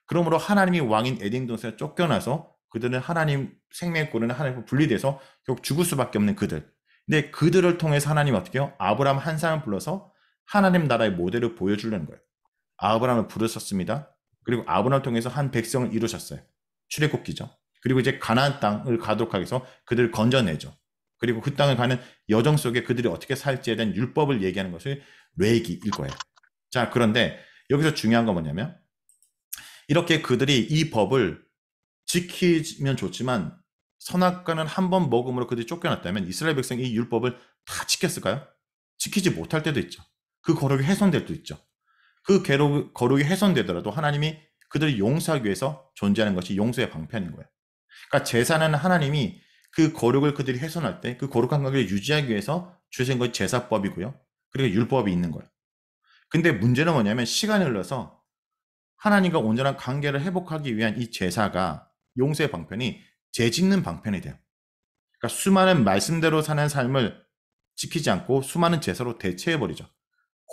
그러므로 하나님이 왕인 에덴 동산에 쫓겨나서 그들은 하나님 생명의 꼴은 하나님과 분리돼서 결국 죽을 수밖에 없는 그들. 근데 그들을 통해서 하나님이 어떻게 해요? 아브라함 한 사람을 불러서 하나님 나라의 모델을 보여주려는 거예요. 아브라함을 부르셨습니다. 그리고 아브라함을 통해서 한 백성을 이루셨어요. 출애굽기죠. 그리고 이제 가나안 땅을 가도록 하기 위해서 그들을 건져내죠. 그리고 그 땅을 가는 여정 속에 그들이 어떻게 살지에 대한 율법을 얘기하는 것을 레위기일 거예요. 자, 그런데 여기서 중요한 건 뭐냐면 이렇게 그들이 이 법을 지키면 좋지만 선악과는 한 번 먹음으로 그들이 쫓겨났다면 이스라엘 백성이 이 율법을 다 지켰을까요? 지키지 못할 때도 있죠. 그 거룩이 훼손될 때도 있죠. 그 거룩이 훼손되더라도 하나님이 그들을 용서하기 위해서 존재하는 것이 용서의 방편인 거예요. 그러니까 제사는 하나님이 그 거룩을 그들이 훼손할 때 그 거룩한 관계를 유지하기 위해서 주신 것이 제사법이고요. 그리고 율법이 있는 거예요. 근데 문제는 뭐냐면 시간이 흘러서 하나님과 온전한 관계를 회복하기 위한 이 제사가 용서의 방편이 죄 짓는 방편이 돼요. 그러니까 수많은 말씀대로 사는 삶을 지키지 않고 수많은 제사로 대체해버리죠.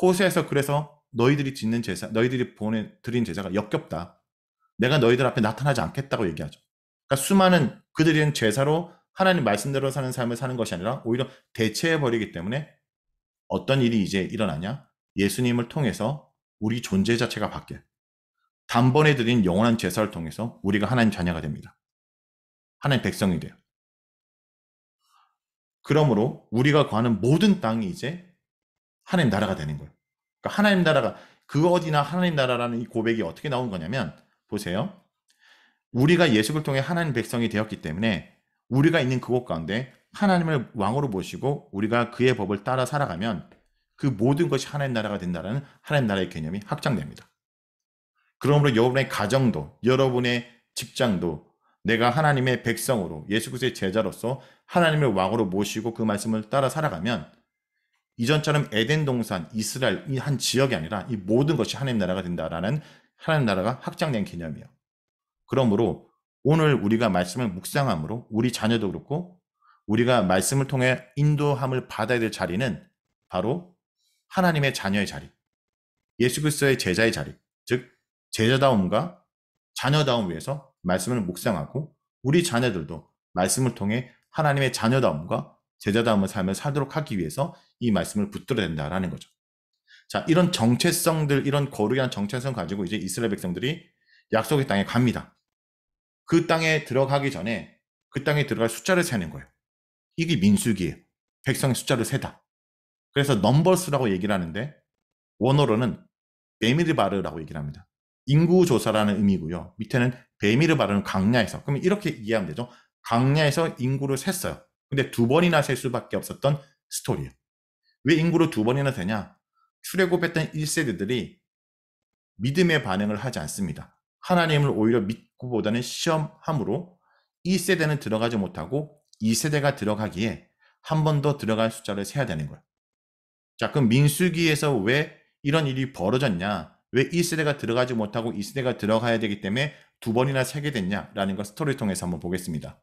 호세에서 그래서 너희들이 짓는 제사, 너희들이 드린 제사가 역겹다. 내가 너희들 앞에 나타나지 않겠다고 얘기하죠. 그러니까 수많은 그들은 제사로 하나님 말씀대로 사는 삶을 사는 것이 아니라 오히려 대체해버리기 때문에 어떤 일이 이제 일어나냐? 예수님을 통해서 우리 존재 자체가 바뀌어요. 단번에 드린 영원한 제사를 통해서 우리가 하나님 자녀가 됩니다. 하나님 백성이 돼요. 그러므로 우리가 구하는 모든 땅이 이제 하나님 나라가 되는 거예요. 그러니까 하나님 나라가 그 어디나 하나님 나라라는 이 고백이 어떻게 나온 거냐면 보세요. 우리가 예수를 통해 하나님 백성이 되었기 때문에 우리가 있는 그곳 가운데 하나님을 왕으로 모시고 우리가 그의 법을 따라 살아가면 그 모든 것이 하나님 나라가 된다는 하나님 나라의 개념이 확장됩니다. 그러므로 여러분의 가정도 여러분의 직장도 내가 하나님의 백성으로 예수 그리스도의 제자로서 하나님을 왕으로 모시고 그 말씀을 따라 살아가면 이전처럼 에덴 동산, 이스라엘 이 한 지역이 아니라 이 모든 것이 하나님 나라가 된다라는 하나님 나라가 확장된 개념이에요. 그러므로 오늘 우리가 말씀을 묵상함으로 우리 자녀도 그렇고 우리가 말씀을 통해 인도함을 받아야 될 자리는 바로 하나님의 자녀의 자리, 예수 그리스도의 제자의 자리, 즉 제자다움과 자녀다움 위에서 말씀을 묵상하고 우리 자녀들도 말씀을 통해 하나님의 자녀다움과 제자다움의 삶을 살도록 하기 위해서 이 말씀을 붙들어야 된다라는 거죠. 자, 이런 정체성들, 이런 거룩한 정체성 가지고 이제 이스라엘 백성들이 약속의 땅에 갑니다. 그 땅에 들어가기 전에 그 땅에 들어갈 숫자를 세는 거예요. 이게 민수기예요. 백성의 숫자를 세다. 그래서 넘버스라고 얘기를 하는데 원어로는 베미르바르라고 얘기를 합니다. 인구조사라는 의미고요. 밑에는 베미르바르는 강야에서. 그러면 이렇게 이해하면 되죠. 강야에서 인구를 셌어요. 근데 2번이나 셀 수밖에 없었던 스토리예요. 왜 인구를 2번이나 세냐? 출애굽했던 1세대들이 믿음의 반응을 하지 않습니다. 하나님을 오히려 믿고보다는 시험함으로 1세대는 들어가지 못하고 2세대가 들어가기에 한 번 더 들어갈 숫자를 세야 되는 거예요. 자, 그럼 민수기에서 왜 이런 일이 벌어졌냐? 왜 1세대가 들어가지 못하고 2세대가 들어가야 되기 때문에 2번이나 세게 됐냐라는 걸 스토리를 통해서 한번 보겠습니다.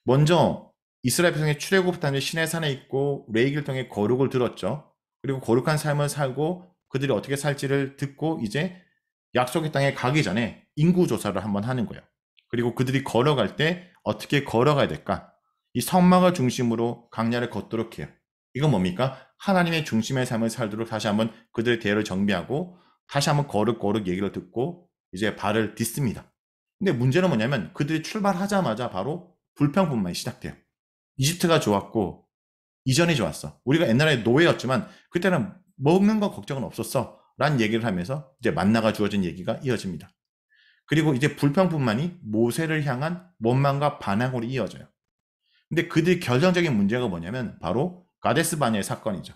먼저 이스라엘 백성의 출애굽단이 시내산에 있고 레위기를 통해 거룩을 들었죠. 그리고 거룩한 삶을 살고 그들이 어떻게 살지를 듣고 이제 약속의 땅에 가기 전에 인구조사를 한번 하는 거예요. 그리고 그들이 걸어갈 때 어떻게 걸어가야 될까? 이 성막을 중심으로 강야를 걷도록 해요. 이건 뭡니까? 하나님의 중심의 삶을 살도록 다시 한번 그들의 대열을 정비하고 다시 한번 거룩 얘기를 듣고 이제 발을 딛습니다. 근데 문제는 뭐냐면 그들이 출발하자마자 바로 불평분만이 시작돼요. 이집트가 좋았고 이전이 좋았어. 우리가 옛날에 노예였지만 그때는 먹는 거 걱정은 없었어 라는 얘기를 하면서 이제 만나가 주어진 얘기가 이어집니다. 그리고 이제 불평분만이 모세를 향한 원망과 반항으로 이어져요. 근데 그들의 결정적인 문제가 뭐냐면 바로 가데스 바네의 사건이죠.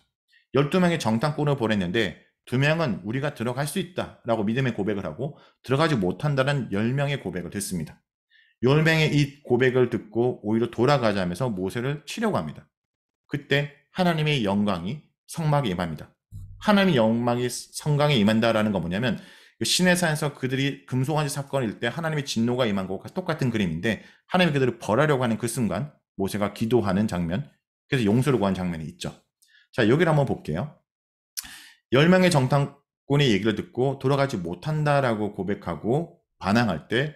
12명의 정탐꾼을 보냈는데 2명은 우리가 들어갈 수 있다라고 믿음의 고백을 하고 들어가지 못한다는 10명의 고백을 듣습니다. 10명의 이 고백을 듣고 오히려 돌아가자면서 모세를 치려고 합니다. 그때 하나님의 영광이 성막에 임합니다. 하나님의 영광이 성강에 임한다라는 건 뭐냐면 시내산에서 그들이 금송아지 사건일 때 하나님의 진노가 임한 것과 똑같은 그림인데 하나님이 그들을 벌하려고 하는 그 순간 모세가 기도하는 장면, 그래서 용서를 구한 장면이 있죠. 자, 여기를 한번 볼게요. 10명의 정탐꾼의 얘기를 듣고 돌아가지 못한다라고 고백하고 반항할 때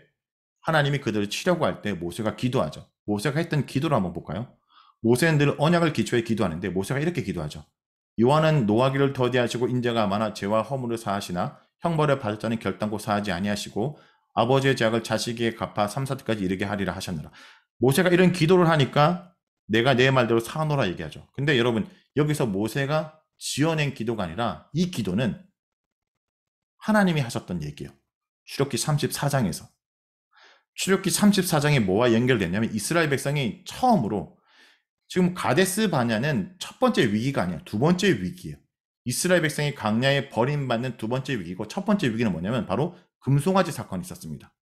하나님이 그들을 치려고 할 때 모세가 기도하죠. 모세가 했던 기도를 한번 볼까요? 모세는 늘 언약을 기초해 기도하는데 모세가 이렇게 기도하죠. 여호와는 노하기를 더디하시고 인자가 많아 죄와 허물을 사하시나 형벌을 받을 자는 결단코 사하지 아니하시고 아버지의 죄악을 자식에게 갚아 3~4대까지 이르게 하리라 하셨느라. 모세가 이런 기도를 하니까 내가 내 말대로 사노라 얘기하죠. 근데 여러분 여기서 모세가 지어낸 기도가 아니라 이 기도는 하나님이 하셨던 얘기예요. 출애굽기 34장에서. 출애굽기 34장이 뭐와 연결되냐면 이스라엘 백성이 처음으로 지금 가데스 바냐는 첫 번째 위기가 아니야. 두 번째 위기예요. 이스라엘 백성이 광야에 버림받는 두 번째 위기고 첫 번째 위기는 뭐냐면 바로 금송아지 사건이 있었습니다.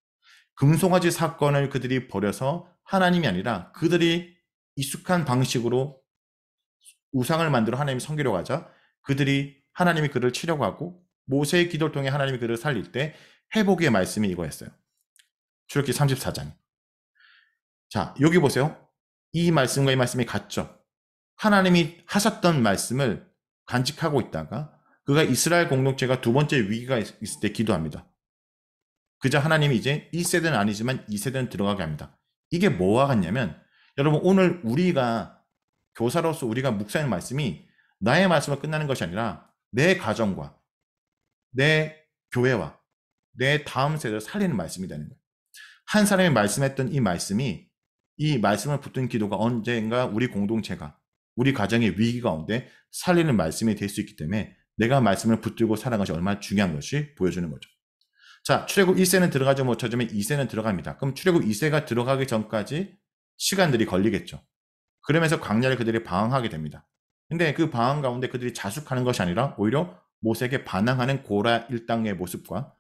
금송아지 사건을 그들이 벌여서 하나님이 아니라 그들이 익숙한 방식으로 우상을 만들어 하나님이 섬기려고 하자 그들이 하나님이 그를 치려고 하고 모세의 기도를 통해 하나님이 그를 살릴 때 회복의 말씀이 이거였어요. 출애굽기 34장. 자, 여기 보세요. 이 말씀과 이 말씀이 같죠. 하나님이 하셨던 말씀을 간직하고 있다가 그가 이스라엘 공동체가 두 번째 위기가 있을 때 기도합니다. 그자 하나님이 이제 1세대는 아니지만 2세대는 들어가게 합니다. 이게 뭐와 같냐면 여러분 오늘 우리가 교사로서 우리가 묵상하는 말씀이 나의 말씀으로 끝나는 것이 아니라 내 가정과 내 교회와 내 다음 세대를 살리는 말씀이 되는 거예요. 한 사람이 말씀했던 이 말씀이 이 말씀을 붙든 기도가 언젠가 우리 공동체가 우리 가정의 위기 가운데 살리는 말씀이 될 수 있기 때문에 내가 말씀을 붙들고 살아가는 것이 얼마나 중요한 것이 보여주는 거죠. 자, 출애굽 1세는 들어가지 못하지만 2세는 들어갑니다. 그럼 출애굽 2세가 들어가기 전까지 시간들이 걸리겠죠. 그러면서 광야를 그들이 방황하게 됩니다. 근데 그 방황 가운데 그들이 자숙하는 것이 아니라 오히려 모세에게 반항하는 고라 일당의 모습과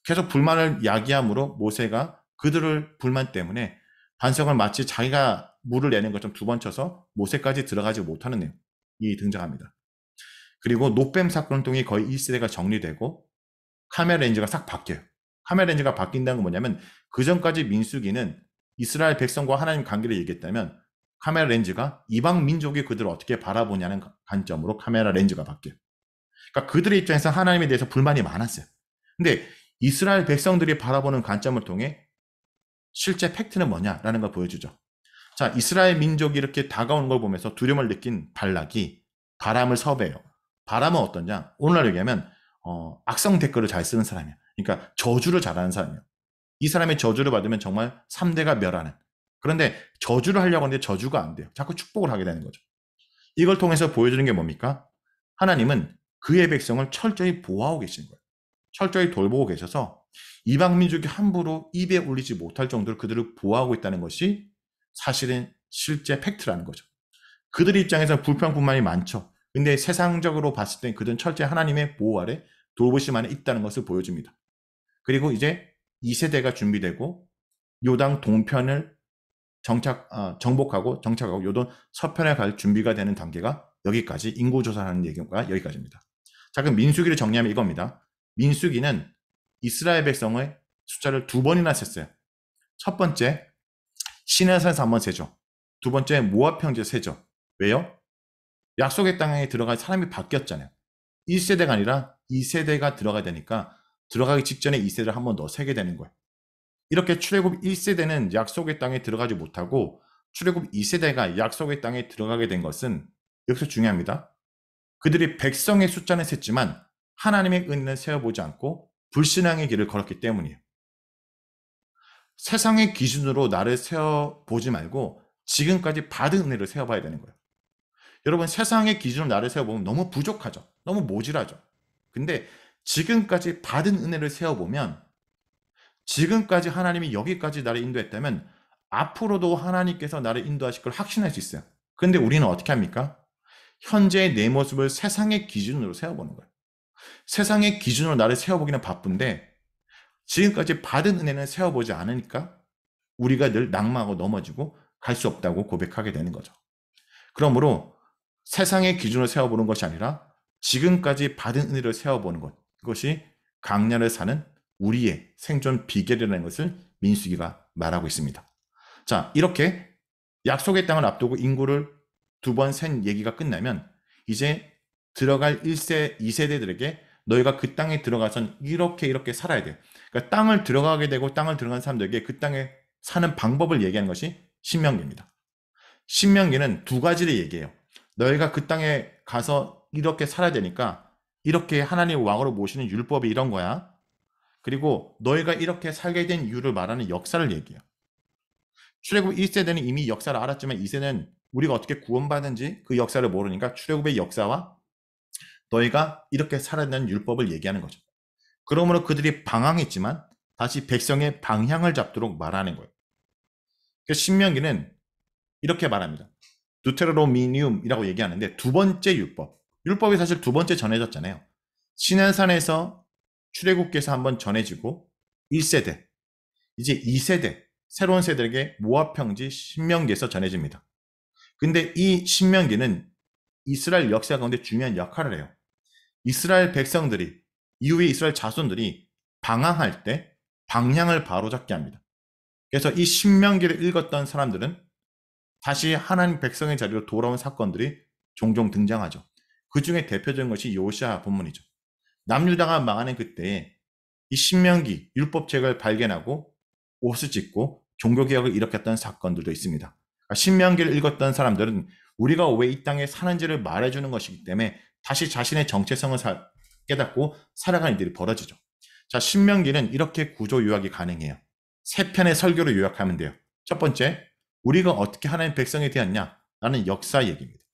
계속 불만을 야기함으로 모세가 그들을 불만 때문에 반석을 마치 자기가 물을 내는 것처럼 두 번 쳐서 모세까지 들어가지 못하는 내용이 등장합니다. 그리고 노뱀 사건을 통해 거의 1세대가 정리되고 카멜 렌즈가 싹 바뀌어요. 카멜 렌즈가 바뀐다는 건 뭐냐면 그 전까지 민수기는 이스라엘 백성과 하나님 관계를 얘기했다면 카메라 렌즈가 이방 민족이 그들을 어떻게 바라보냐는 관점으로 카메라 렌즈가 바뀌어요. 그러니까 그들의 입장에서 하나님에 대해서 불만이 많았어요. 근데 이스라엘 백성들이 바라보는 관점을 통해 실제 팩트는 뭐냐라는 걸 보여주죠. 자, 이스라엘 민족이 이렇게 다가오는 걸 보면서 두려움을 느낀 발락이 바람을 섭외해요. 바람은 어떠냐? 오늘날 얘기하면 악성 댓글을 잘 쓰는 사람이야. 그러니까 저주를 잘하는 사람이에요. 이 사람의 저주를 받으면 정말 3대가 멸하는. 그런데 저주를 하려고 하는데 저주가 안 돼요. 자꾸 축복을 하게 되는 거죠. 이걸 통해서 보여주는 게 뭡니까? 하나님은 그의 백성을 철저히 보호하고 계시는 거예요. 철저히 돌보고 계셔서 이방 민족이 함부로 입에 올리지 못할 정도로 그들을 보호하고 있다는 것이 사실은 실제 팩트라는 거죠. 그들 입장에서 불평불만이 많죠. 근데 세상적으로 봤을 때 그들은 철저히 하나님의 보호 아래 돌보심 안에 있다는 것을 보여줍니다. 그리고 이제 2세대가 준비되고 요당 동편을 정복하고 정착하고 요단 서편에 갈 준비가 되는 단계가 여기까지 인구조사하는 얘기가 여기까지입니다. 자, 그럼 민수기를 정리하면 이겁니다. 민수기는 이스라엘 백성의 숫자를 2번이나 셌어요. 첫 번째 시내산에서 한번 세죠. 두 번째 모압 평지에서 세죠. 왜요? 약속의 땅에 들어갈 사람이 바뀌었잖아요. 1세대가 아니라 2세대가 들어가야 되니까 들어가기 직전에 2세대를 한 번 더 세게 되는 거예요. 이렇게 출애굽 1세대는 약속의 땅에 들어가지 못하고 출애굽 2세대가 약속의 땅에 들어가게 된 것은 여기서 중요합니다. 그들이 백성의 숫자는 셌지만 하나님의 은혜는 세어보지 않고 불신앙의 길을 걸었기 때문이에요. 세상의 기준으로 나를 세어보지 말고 지금까지 받은 은혜를 세어봐야 되는 거예요. 여러분, 세상의 기준으로 나를 세어보면 너무 부족하죠. 너무 모질하죠. 근데 지금까지 받은 은혜를 세어보면 지금까지 하나님이 여기까지 나를 인도했다면 앞으로도 하나님께서 나를 인도하실 걸 확신할 수 있어요. 그런데 우리는 어떻게 합니까? 현재의 내 모습을 세상의 기준으로 세워보는 거예요. 세상의 기준으로 나를 세워보기는 바쁜데 지금까지 받은 은혜는 세워보지 않으니까 우리가 늘 낭망하고 넘어지고 갈 수 없다고 고백하게 되는 거죠. 그러므로 세상의 기준으로 세워보는 것이 아니라 지금까지 받은 은혜를 세워보는 것, 그것이 강야를 사는 우리의 생존 비결이라는 것을 민수기가 말하고 있습니다. 자, 이렇게 약속의 땅을 앞두고 인구를 2번 센 얘기가 끝나면 이제 들어갈 1세, 2세대들에게 너희가 그 땅에 들어가선 이렇게 살아야 돼. 그러니까 땅을 들어가게 되고 땅을 들어간 사람들에게 그 땅에 사는 방법을 얘기하는 것이 신명기입니다. 신명기는 2가지를 얘기해요. 너희가 그 땅에 가서 이렇게 살아야 되니까 이렇게 하나님 왕으로 모시는 율법이 이런 거야. 그리고 너희가 이렇게 살게 된 이유를 말하는 역사를 얘기해요. 출애굽 1세대는 이미 역사를 알았지만 2세는 우리가 어떻게 구원받는지 그 역사를 모르니까 출애굽의 역사와 너희가 이렇게 살아야 되는 율법을 얘기하는 거죠. 그러므로 그들이 방황했지만 다시 백성의 방향을 잡도록 말하는 거예요. 그래서 신명기는 이렇게 말합니다. 두테로노미니움이라고 얘기하는데 2번째 율법. 율법이 사실 2번째 전해졌잖아요. 시내산에서 출애굽께서 한번 전해지고 1세대, 이제 2세대, 새로운 세대에게 모압 평지 신명기에서 전해집니다. 근데 이 신명기는 이스라엘 역사 가운데 중요한 역할을 해요. 이스라엘 백성들이, 이후에 이스라엘 자손들이 방황할 때 방향을 바로잡게 합니다. 그래서 이 신명기를 읽었던 사람들은 다시 하나님 백성의 자리로 돌아온 사건들이 종종 등장하죠. 그 중에 대표적인 것이 요시야 본문이죠. 남유다가 망하는 그때에 이 신명기 율법책을 발견하고 옷을 찢고 종교개혁을 일으켰던 사건들도 있습니다. 그러니까 신명기를 읽었던 사람들은 우리가 왜 이 땅에 사는지를 말해주는 것이기 때문에 다시 자신의 정체성을 깨닫고 살아가는 일들이 벌어지죠. 자, 신명기는 이렇게 구조 요약이 가능해요. 3편의 설교로 요약하면 돼요. 첫 번째, 우리가 어떻게 하나님 백성이 되었냐? 라는 역사 얘기입니다.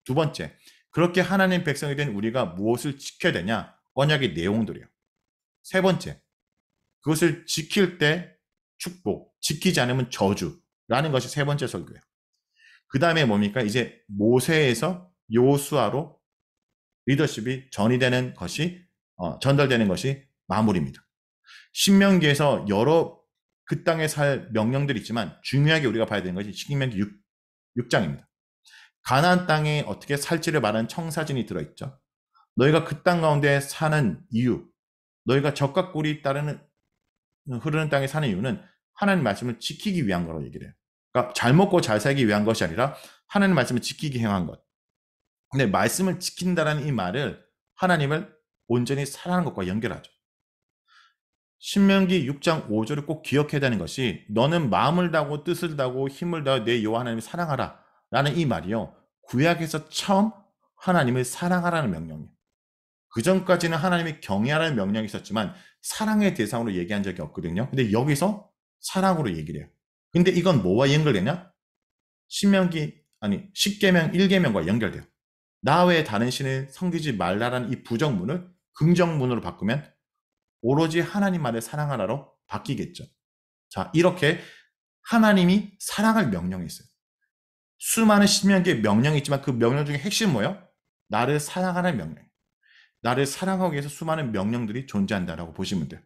두 번째, 그렇게 하나님 백성이 된 우리가 무엇을 지켜야 되냐? 언약의 내용들이에요. 세 번째, 그것을 지킬 때 축복, 지키지 않으면 저주라는 것이 세 번째 설교예요. 그 다음에 뭡니까? 이제 모세에서 요수아로 리더십이 전이되는 것이 전달되는 것이 마무리입니다. 신명기에서 여러 그 땅에 살 명령들이 있지만 중요하게 우리가 봐야 되는 것이 신명기 6장입니다. 가나안 땅에 어떻게 살지를 말하는 청사진이 들어있죠. 너희가 그 땅 가운데 사는 이유, 너희가 적과 꿀이 따르는 흐르는 땅에 사는 이유는 하나님 말씀을 지키기 위한 거라고 얘기를 해요. 그러니까 잘 먹고 잘 살기 위한 것이 아니라 하나님 말씀을 지키기 행한 것. 근데 말씀을 지킨다라는 이 말을 하나님을 온전히 사랑하는 것과 연결하죠. 신명기 6장 5절을 꼭 기억해야 되는 것이 너는 마음을 다하고 뜻을 다하고 힘을 다하여 내 여호와 하나님을 사랑하라 라는 이 말이요. 구약에서 처음 하나님을 사랑하라는 명령이에요. 그 전까지는 하나님이 경외하라는 명령이 있었지만 사랑의 대상으로 얘기한 적이 없거든요. 근데 여기서 사랑으로 얘기를 해요. 근데 이건 뭐와 연결되냐? 십계명 1계명과 연결돼요. 나 외에 다른 신을 섬기지 말라라는 이 부정문을 긍정문으로 바꾸면 오로지 하나님만을 사랑하라로 바뀌겠죠. 자, 이렇게 하나님이 사랑을 명령했어요. 수많은 신명기의 명령이 있지만 그 명령 중에 핵심 뭐예요? 나를 사랑하라는 명령. 나를 사랑하기 위해서 수많은 명령들이 존재한다라고 보시면 돼요.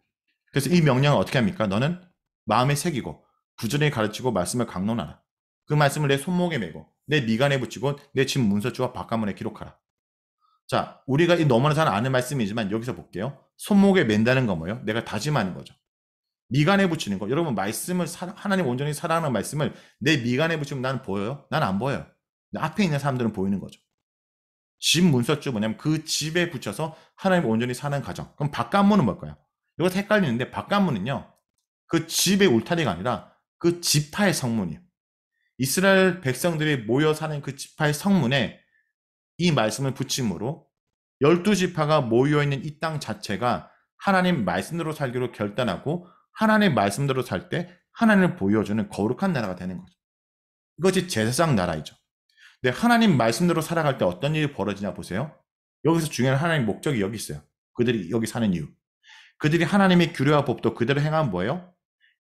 그래서 이 명령을 어떻게 합니까? 너는 마음에 새기고 부지런히 가르치고 말씀을 강론하라. 그 말씀을 내 손목에 메고 내 미간에 붙이고 내 집 문서주와 바깥문에 기록하라. 자, 우리가 이 너무나 잘 아는 말씀이지만 여기서 볼게요. 손목에 맨다는 거 뭐예요? 내가 다짐하는 거죠. 미간에 붙이는 거. 여러분 말씀을 하나님 온전히 사랑하는 말씀을 내 미간에 붙이면 나는 보여요? 난 안 보여요. 앞에 있는 사람들은 보이는 거죠. 집 문서주 뭐냐면 그 집에 붙여서 하나님 온전히 사는 가정. 그럼 바깥문은 뭘까요? 이거 헷갈리는데 바깥문은요. 그 집의 울타리가 아니라 그 지파의 성문이에요. 이스라엘 백성들이 모여 사는 그 지파의 성문에 이 말씀을 붙임으로 12지파가 모여있는 이 땅 자체가 하나님 말씀대로 살기로 결단하고 하나님 말씀대로 살 때 하나님을 보여주는 거룩한 나라가 되는 거죠. 이것이 제사장 나라이죠. 근데 하나님 말씀대로 살아갈 때 어떤 일이 벌어지냐 보세요. 여기서 중요한 하나님 목적이 여기 있어요. 그들이 여기 사는 이유. 그들이 하나님의 규례와 법도 그대로 행하면 뭐예요?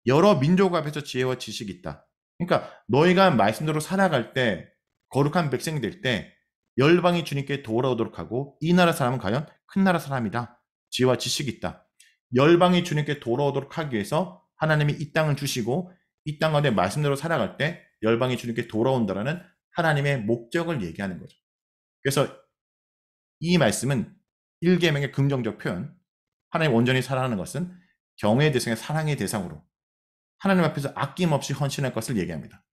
여러 민족 앞에서 지혜와 지식이 있다. 그러니까 너희가 말씀대로 살아갈 때 거룩한 백성이 될 때 열방이 주님께 돌아오도록 하고 이 나라 사람은 과연 큰 나라 사람이다. 지혜와 지식이 있다. 열방이 주님께 돌아오도록 하기 위해서 하나님이 이 땅을 주시고 이 땅 가운데 말씀대로 살아갈 때 열방이 주님께 돌아온다라는 하나님의 목적을 얘기하는 거죠. 그래서 이 말씀은 1계명의 긍정적 표현, 하나님 온전히 사랑하는 것은 경외의 대상의 사랑의 대상으로 하나님 앞에서 아낌없이 헌신할 것을 얘기합니다.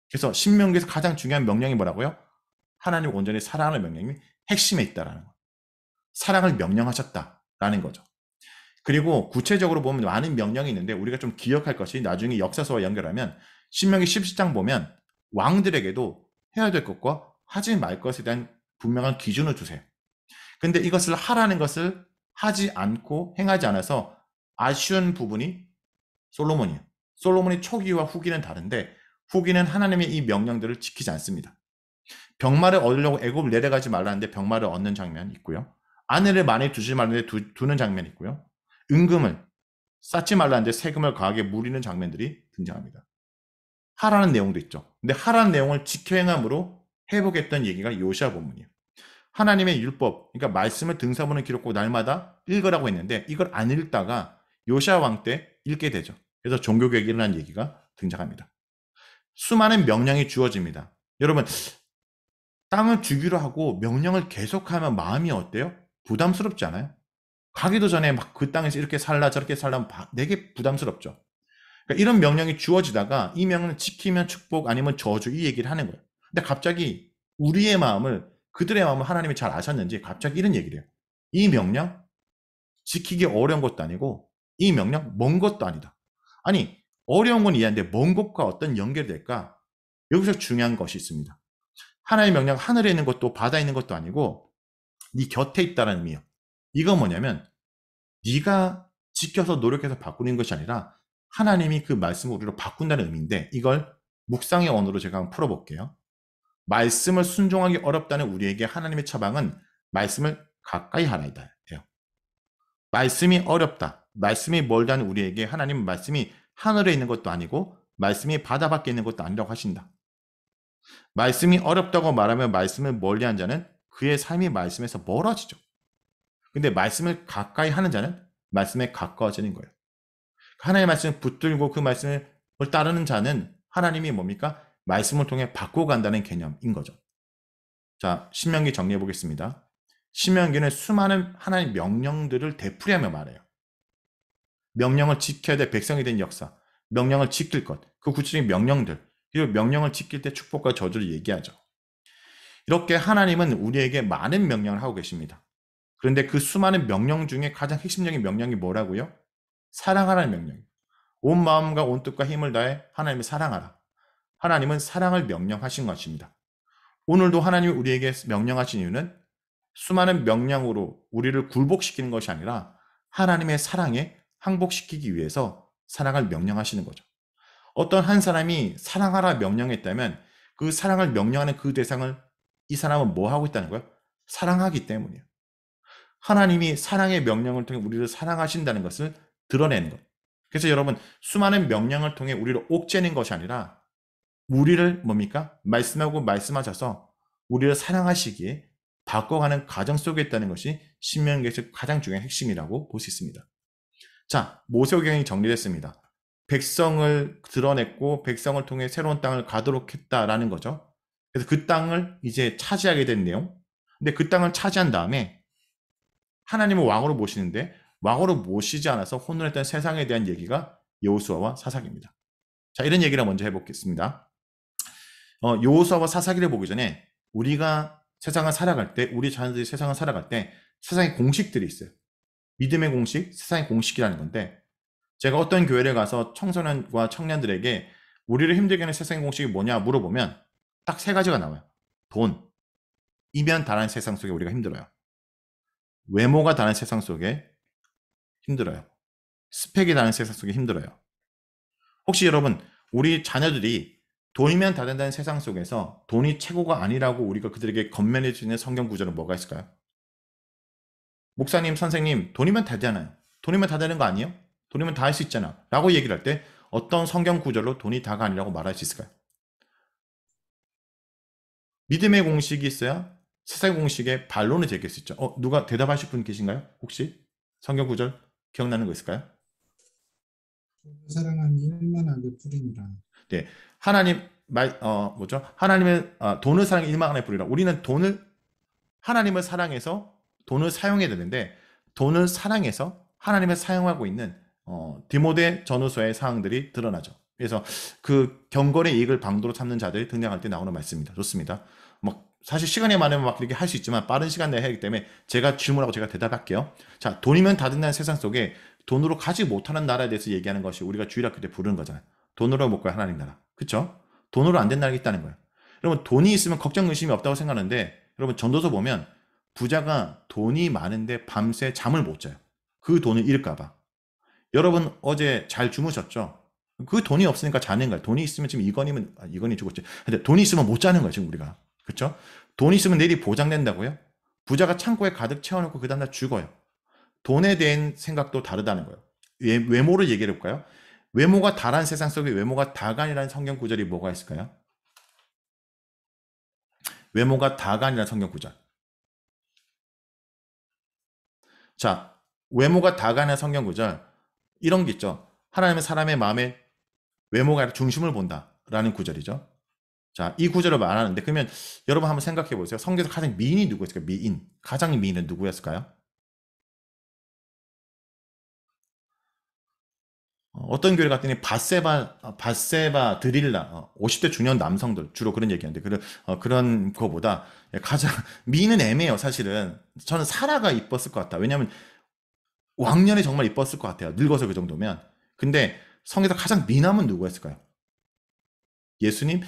그래서 신명기에서 가장 중요한 명령이 뭐라고요? 하나님 온전히 사랑하는 명령이 핵심에 있다라는 거. 사랑을 명령하셨다라는 거죠. 그리고 구체적으로 보면 많은 명령이 있는데 우리가 좀 기억할 것이 나중에 역사서와 연결하면 신명기 17장 보면 왕들에게도 해야 될 것과 하지 말 것에 대한 분명한 기준을 주세요. 근데 이것을 하라는 것을 하지 않고 행하지 않아서 아쉬운 부분이 솔로몬이에요. 솔로몬이 초기와 후기는 다른데 후기는 하나님의 이 명령들을 지키지 않습니다. 병마를 얻으려고 애굽을 내려가지 말라는데 병마를 얻는 장면이 있고요. 아내를 많이 두지 말라는데 두는 장면이 있고요. 은금을 쌓지 말라는데 세금을 과하게 물리는 장면들이 등장합니다. 하라는 내용도 있죠. 근데 하라는 내용을 지켜 행함으로 회복했던 얘기가 요시아 본문이에요. 하나님의 율법, 그러니까 말씀을 등사본에 기록하고 날마다 읽으라고 했는데 이걸 안 읽다가 요시아 왕 때 읽게 되죠. 그래서 종교개혁이 일어난 얘기가 등장합니다. 수많은 명령이 주어집니다. 여러분, 땅을 주기로 하고 명령을 계속하면 마음이 어때요? 부담스럽지 않아요? 가기도 전에 막 그 땅에서 이렇게 살라 저렇게 살라면 되게 부담스럽죠. 그러니까 이런 명령이 주어지다가 이 명령을 지키면 축복 아니면 저주 이 얘기를 하는 거예요. 근데 갑자기 우리의 마음을 그들의 마음을 하나님이 잘 아셨는지 갑자기 이런 얘기를 해요. 이 명령 지키기 어려운 것도 아니고 이 명령 먼 것도 아니다. 아니 어려운 건 이해하는데 먼 것과 어떤 연결이 될까? 여기서 중요한 것이 있습니다. 하나님의 명령 하늘에 있는 것도 바다에 있는 것도 아니고 네 곁에 있다는 의미예요. 이건 뭐냐면 네가 지켜서 노력해서 바꾸는 것이 아니라 하나님이 그 말씀을 우리로 바꾼다는 의미인데 이걸 묵상의 언어로 제가 한번 풀어볼게요. 말씀을 순종하기 어렵다는 우리에게 하나님의 처방은 말씀을 가까이 하라이다. 말씀이 어렵다, 말씀이 멀다는 우리에게 하나님은 말씀이 하늘에 있는 것도 아니고 말씀이 바다 밖에 있는 것도 아니라고 하신다. 말씀이 어렵다고 말하면 말씀을 멀리한 자는 그의 삶이 말씀에서 멀어지죠. 근데 말씀을 가까이 하는 자는 말씀에 가까워지는 거예요. 하나님의 말씀을 붙들고 그 말씀을 따르는 자는 하나님이 뭡니까? 말씀을 통해 바꿔간다는 개념인 거죠. 자, 신명기 정리해 보겠습니다. 신명기는 수많은 하나님의 명령들을 되풀이하며 말해요. 명령을 지켜야 될 백성이 된 역사, 명령을 지킬 것, 그 구체적인 명령들, 그리고 명령을 지킬 때 축복과 저주를 얘기하죠. 이렇게 하나님은 우리에게 많은 명령을 하고 계십니다. 그런데 그 수많은 명령 중에 가장 핵심적인 명령이 뭐라고요? 사랑하라는 명령이에요. 온 마음과 온 뜻과 힘을 다해 하나님을 사랑하라. 하나님은 사랑을 명령하신 것입니다. 오늘도 하나님이 우리에게 명령하신 이유는 수많은 명령으로 우리를 굴복시키는 것이 아니라 하나님의 사랑에 항복시키기 위해서 사랑을 명령하시는 거죠. 어떤 한 사람이 사랑하라 명령했다면 그 사랑을 명령하는 그 대상을 이 사람은 뭐 하고 있다는 거예요? 사랑하기 때문이에요. 하나님이 사랑의 명령을 통해 우리를 사랑하신다는 것을 드러내는 것. 그래서 여러분, 수많은 명령을 통해 우리를 옥죄는 것이 아니라 우리를 뭡니까? 말씀하고 말씀하셔서 우리를 사랑하시기에 바꿔가는 과정 속에 있다는 것이 신명기에서 가장 중요한 핵심이라고 볼 수 있습니다. 자, 모세오경이 정리됐습니다. 백성을 드러냈고 백성을 통해 새로운 땅을 가도록 했다라는 거죠. 그래서 그 땅을 이제 차지하게 된 내용. 근데 그 땅을 차지한 다음에 하나님을 왕으로 모시는데 왕으로 모시지 않아서 혼돈했던 세상에 대한 얘기가 여호수아와 사사기입니다. 자, 이런 얘기를 먼저 해보겠습니다. 여호수아와 사사기를 보기 전에 우리가 세상을 살아갈 때, 우리 자녀들이 세상을 살아갈 때 세상의 공식들이 있어요. 믿음의 공식, 세상의 공식이라는 건데, 제가 어떤 교회를 가서 청소년과 청년들에게 우리를 힘들게 하는 세상의 공식이 뭐냐 물어보면 딱 세 가지가 나와요. 돈, 이면 다른 세상 속에 우리가 힘들어요. 외모가 다른 세상 속에 힘들어요. 스펙이 다른 세상 속에 힘들어요. 혹시 여러분, 우리 자녀들이 돈이면 다 된다는 세상 속에서 돈이 최고가 아니라고 우리가 그들에게 건면해 주는 성경 구절은 뭐가 있을까요? 목사님, 선생님, 돈이면 다 되잖아요. 돈이면 다 되는 거 아니에요? 돈이면 다 할 수 있잖아. 라고 얘기를 할 때 어떤 성경 구절로 돈이 다가 아니라고 말할 수 있을까요? 믿음의 공식이 있어야 세상의 공식의 반론이 될 수 있죠. 누가 대답하실 분 계신가요? 혹시 성경 구절 기억나는 거 있을까요? 사랑하니 일만하게 뿌리니라. 네, 하나님 뭐죠? 하나님의 돈을 사랑해 일만하게 뿌리라. 우리는 하나님을 사랑해서 돈을 사용해야 되는데 돈을 사랑해서 하나님을 사용하고 있는 디모데 전후서의 사항들이 드러나죠. 그래서 그 경건의 이익을 방도로 삼는 자들이 등장할 때 나오는 말씀입니다. 좋습니다. 사실 시간이 많으면 막 이렇게 할 수 있지만 빠른 시간 내에 하기 때문에 제가 질문하고 제가 대답할게요. 자, 돈이면 다 된다는 세상 속에 돈으로 가지 못하는 나라에 대해서 얘기하는 것이 우리가 주일학교 때 부르는 거잖아요. 돈으로 못 가요, 하나님 나라. 그쵸? 돈으로 안 된 나라가 있다는 거예요. 여러분, 돈이 있으면 걱정, 의심이 없다고 생각하는데 여러분, 전도서 보면 부자가 돈이 많은데 밤새 잠을 못 자요. 그 돈을 잃을까 봐. 여러분, 어제 잘 주무셨죠? 그 돈이 없으니까 자는 거예요. 돈이 있으면 지금 이건이 죽었지. 근데 돈이 있으면 못 자는 거예요, 지금 우리가. 그쵸? 돈이 있으면 내일이 보장된다고요? 부자가 창고에 가득 채워놓고 그 다음날 죽어요. 돈에 대한 생각도 다르다는 거예요. 외모를 얘기해 볼까요? 외모가 다란 세상 속에 외모가 다가 아니라는 성경 구절이 뭐가 있을까요? 외모가 다가 아니라는 성경 구절. 자, 외모가 다가 아니라는 성경 구절. 이런 게 있죠. 하나님은 사람의 마음에 외모가 아니라 중심을 본다라는 구절이죠. 자, 이 구절을 말하는데 그러면 여러분 한번 생각해 보세요. 성경에서 가장 미인이 누구였을까요? 미인. 가장 미인은 누구였을까요? 어떤 교회 갔더니 바세바 드릴라 50대 중년 남성들 주로 그런 얘기하는데 그런 거보다 가장 미인은 애매해요. 사실은 저는 사라가 이뻤을 것 같다. 왜냐하면 왕년에 정말 이뻤을 것 같아요. 늙어서 그 정도면. 근데 성에서 가장 미남은 누구였을까요? 예수님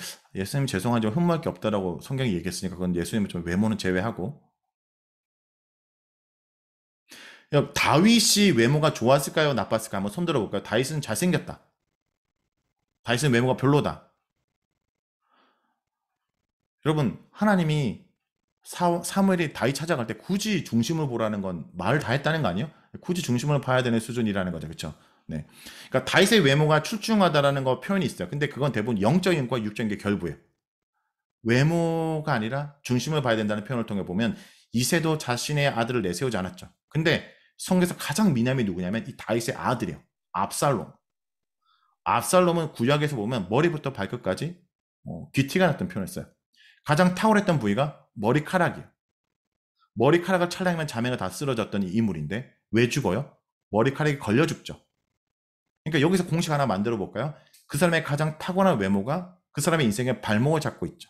죄송하지만 흠모할 게 없다라고 성경이 얘기했으니까 그건 예수님은 좀 외모는 제외하고. 다윗이 외모가 좋았을까요? 나빴을까요? 한번 손 들어볼까요? 다윗은 잘생겼다. 다윗은 외모가 별로다. 여러분, 하나님이 사무엘이 다윗 찾아갈 때 굳이 중심을 보라는 건 말을 다 했다는 거 아니에요? 굳이 중심을 봐야 되는 수준이라는 거죠. 그렇죠? 네. 그러니까 다윗의 외모가 출중하다라는 거 표현이 있어요. 근데 그건 대부분 영적인 것과 육적인 게 결부예요. 외모가 아니라 중심을 봐야 된다는 표현을 통해 보면 이새도 자신의 아들을 내세우지 않았죠. 근데 성경에서 가장 미남이 누구냐면 이 다윗의 아들이에요. 압살롬. 압살롬은 구약에서 보면 머리부터 발끝까지 귀티가 났던 표현을 써요. 가장 탁월했던 부위가 머리카락이에요. 머리카락을 찰랑이면 자매가 다 쓰러졌던 이 인물인데 왜 죽어요? 머리카락이 걸려 죽죠. 그러니까 여기서 공식 하나 만들어 볼까요? 그 사람의 가장 탁월한 외모가 그 사람의 인생의 발목을 잡고 있죠.